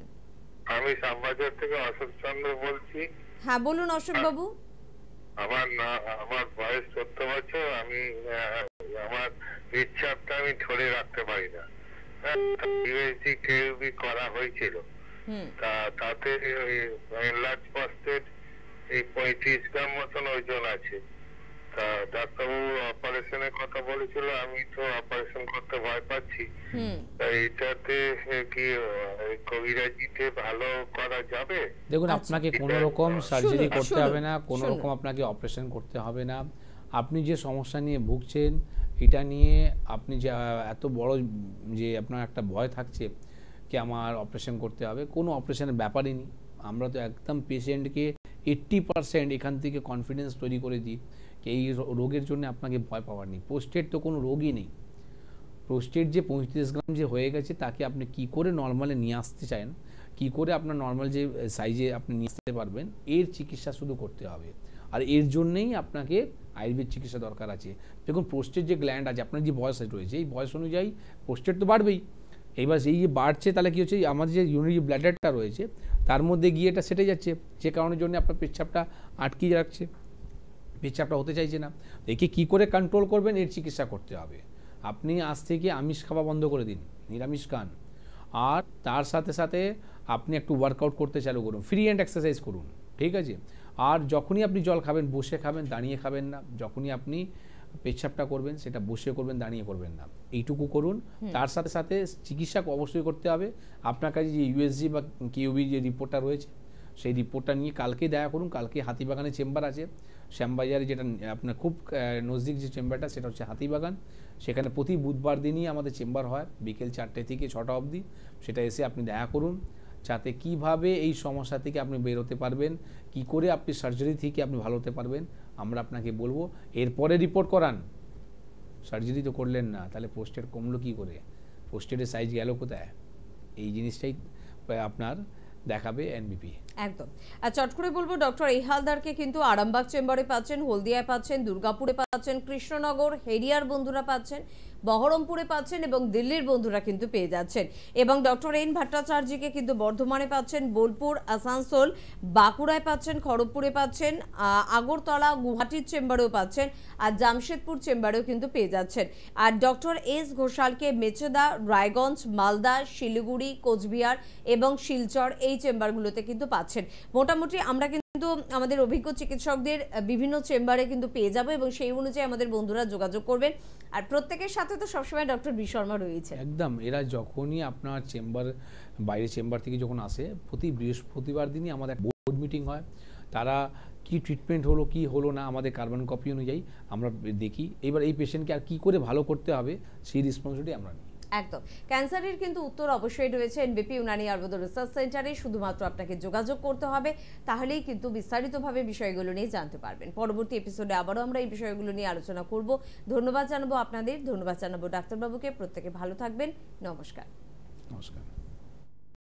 আমি শ্যামবাজার থেকে অশোক চন্দ্র বলছি।
হ্যাঁ বলুন অশোক বাবু।
আমার বয়স 14 বছর। আমি আমার ইচ্ছাটা আমি ধরে রাখতে পারি না। ইউএসজি কেউবি করা হয়েছিল, তাতে লার্জ প্রস্টেট এই 35 গ্রাম মতন ওজন আছে। তা ডাক্তারবাবু অপারেশনের কথা বলেছিল, আমি তো অপারেশন করতে ভয় পাচ্ছি। এটাতে কি কবিরাজিতে ভালো করা যাবে?
দেখুন, আপনাকে কোনো রকম সার্জারি করতে হবে না, কোনো রকম আপনাকে অপারেশন করতে হবে না। আপনি যে সমস্যা নিয়ে ভুগছেন এটা নিয়ে আপনি যে এত বড় যে আপনার একটা ভয় থাকছে কি আমার অপারেশন করতে হবে, কোনো অপারেশনের ব্যাপারই নেই। আমরা তো একদম পেশেন্টকে 80% এখান থেকে কনফিডেন্স তৈরি করে দিই কি এই রোগের জন্য আপনাকে ভয় পাওয়ার নেই। প্রোস্টেট তো কোনো রোগই নেই। প্রোস্টেট যে 35 গ্রাম যে হয়ে গেছে তাকে আপনি কি করে নর্মালে নিয়ে আসতে চান, কি করে আপনার নর্মাল যে সাইজে আপনি নিয়ে আসতে পারবেন, এর চিকিৎসা শুধু করতে হবে। আর এর জন্যেই আপনাকে আয়ুর্বেদ চিকিৎসা দরকার আছে। দেখুন, প্রোস্টেট যে গ্ল্যান্ড আছে, আপনার যে বয়স রয়েছে এই বয়স অনুযায়ী প্রোস্টেট তো বাড়বেই। এইবার সেই যে বাড়ছে তাহলে কী হচ্ছে, আমাদের যে ইউরিনারি ব্ল্যাডারটা রয়েছে তার মধ্যে গিয়ে এটা সেটে যাচ্ছে, যে কারণের জন্য আপনার পেচ্ছাপটা আটকিয়ে রাখছে, পেচ্ছাপটা হতে চাইছে না। একে কী করে কন্ট্রোল করবেন, এর চিকিৎসা করতে হবে। আপনি আজ থেকে আমিষ খাওয়া বন্ধ করে দিন, নিরামিষ খান। আর তার সাথে সাথে আপনি একটু ওয়ার্কআউট করতে চালু করুন, ফ্রি হ্যান্ড এক্সারসাইজ করুন, ঠিক আছে? আর যখনই আপনি জল খাবেন বসে খাবেন, দাঁড়িয়ে খাবেন না। যখনই আপনি পেচ্ছাপটা করবেন সেটা বসে করবেন, দাঁড়িয়ে করবেন না, এইটুকু করুন। তার সাথে সাথে চিকিৎসা অবশ্যই করতে হবে। আপনার কাছে যে ইউএসজি বা কিউবি যে রিপোর্টটা রয়েছে সেই রিপোর্টটা নিয়ে কালকে দেখা করুন। কালকে হাতিবাগানে চেম্বার আছে, শ্যামবাজারে যেটা আপনার খুব নজদিক যে চেম্বারটা সেটা হচ্ছে হাতিবাগান। সেখানে প্রতি বুধবার দিনই আমাদের চেম্বার হয় বিকেল 4টে থেকে 6টা অবধি। সেটা এসে আপনি দেখা করুন, যাতে কিভাবে এই সমস্যা থেকে আপনি বেরোতে পারবেন, কি করে আপনি সার্জারি থেকে আপনি ভালো হতে পারবেন আমরা আপনাকে বলবো। এরপরে রিপোর্ট করান, সার্জারি তো করলেন না, তাহলে পোস্টেট কমলো কী করে, পোস্টেটের সাইজ গেল কোথায়, এই জিনিসটাই আপনার দেখাবে এনবিপি।
একদম। আর চট করে বলবো, ডক্টর ইহালদারকে কিন্তু আরামবাগ চেম্বারে পাচ্ছেন, হলদিয়ায় পাচ্ছেন, দুর্গাপুরে পাচ্ছেন, কৃষ্ণনগর হেরিয়ার বন্ধুরা পাচ্ছেন, বহরমপুরে পাচ্ছেন এবং দিল্লির বন্ধুরা কিন্তু পেয়ে যাচ্ছেন। এবং ডক্টর এন ভট্টাচার্যকে কিন্তু বর্ধমানে পাচ্ছেন, বোলপুর, আসানসোল, বাঁকুড়ায় পাচ্ছেন, খড়গপুরে পাচ্ছেন, আগরতলা, গুয়াহাটির চেম্বারেও পাচ্ছেন, আর জামশেদপুর চেম্বারেও কিন্তু পেয়ে যাচ্ছেন। আর ডক্টর এস ঘোষালকে মেচেদা, রায়গঞ্জ, মালদা, শিলিগুড়ি, কোচবিহার এবং শিলচর এই চেম্বারগুলোতে কিন্তু পাচ্ছেন। মোটামুটি আমরা কিন্তু আমাদের অভিজ্ঞ চিকিৎসকদের বিভিন্ন চেম্বারে কিন্তু পেয়ে যাবো এবং সেই অনুযায়ী আমাদের বন্ধুরা যোগাযোগ করবেন। আর প্রত্যেকের সাথে তো সবসময় ডক্টর বি শর্মা রয়েছে।
একদম, এরা যখনই আপনার চেম্বার বাইরে চেম্বার থেকে যখন আসে প্রতি বৃহস্পতিবার দিনই আমাদের বোর্ড মিটিং হয়। তারা কি ট্রিটমেন্ট হলো কি হলো না আমাদের কার্বন কপি অনুযায়ী আমরা দেখি। এবার এই পেশেন্টকে আর কি করে ভালো করতে হবে সেই রেসপন্সিবিলিটি আমরা নিই।
একদম। ক্যান্সারের কিন্তু উত্তর অবশ্যই রয়েছে এনবিপি ইউনানি আয়ুর্বেদ রিসার্চ সেন্টারে। শুধুমাত্র আপনাকে যোগাযোগ করতে হবে, তাহলেই কিন্তু বিস্তারিতভাবে বিষয়গুলো নিয়ে জানতে পারবেন। পরবর্তী এপিসোডে আবারও আমরা এই বিষয়গুলো নিয়ে আলোচনা করব। ধন্যবাদ জানাবো আপনাদের, ধন্যবাদ জানাবো ডাক্তারবাবুকে। প্রত্যেকে ভালো থাকবেন। নমস্কার।
নমস্কার।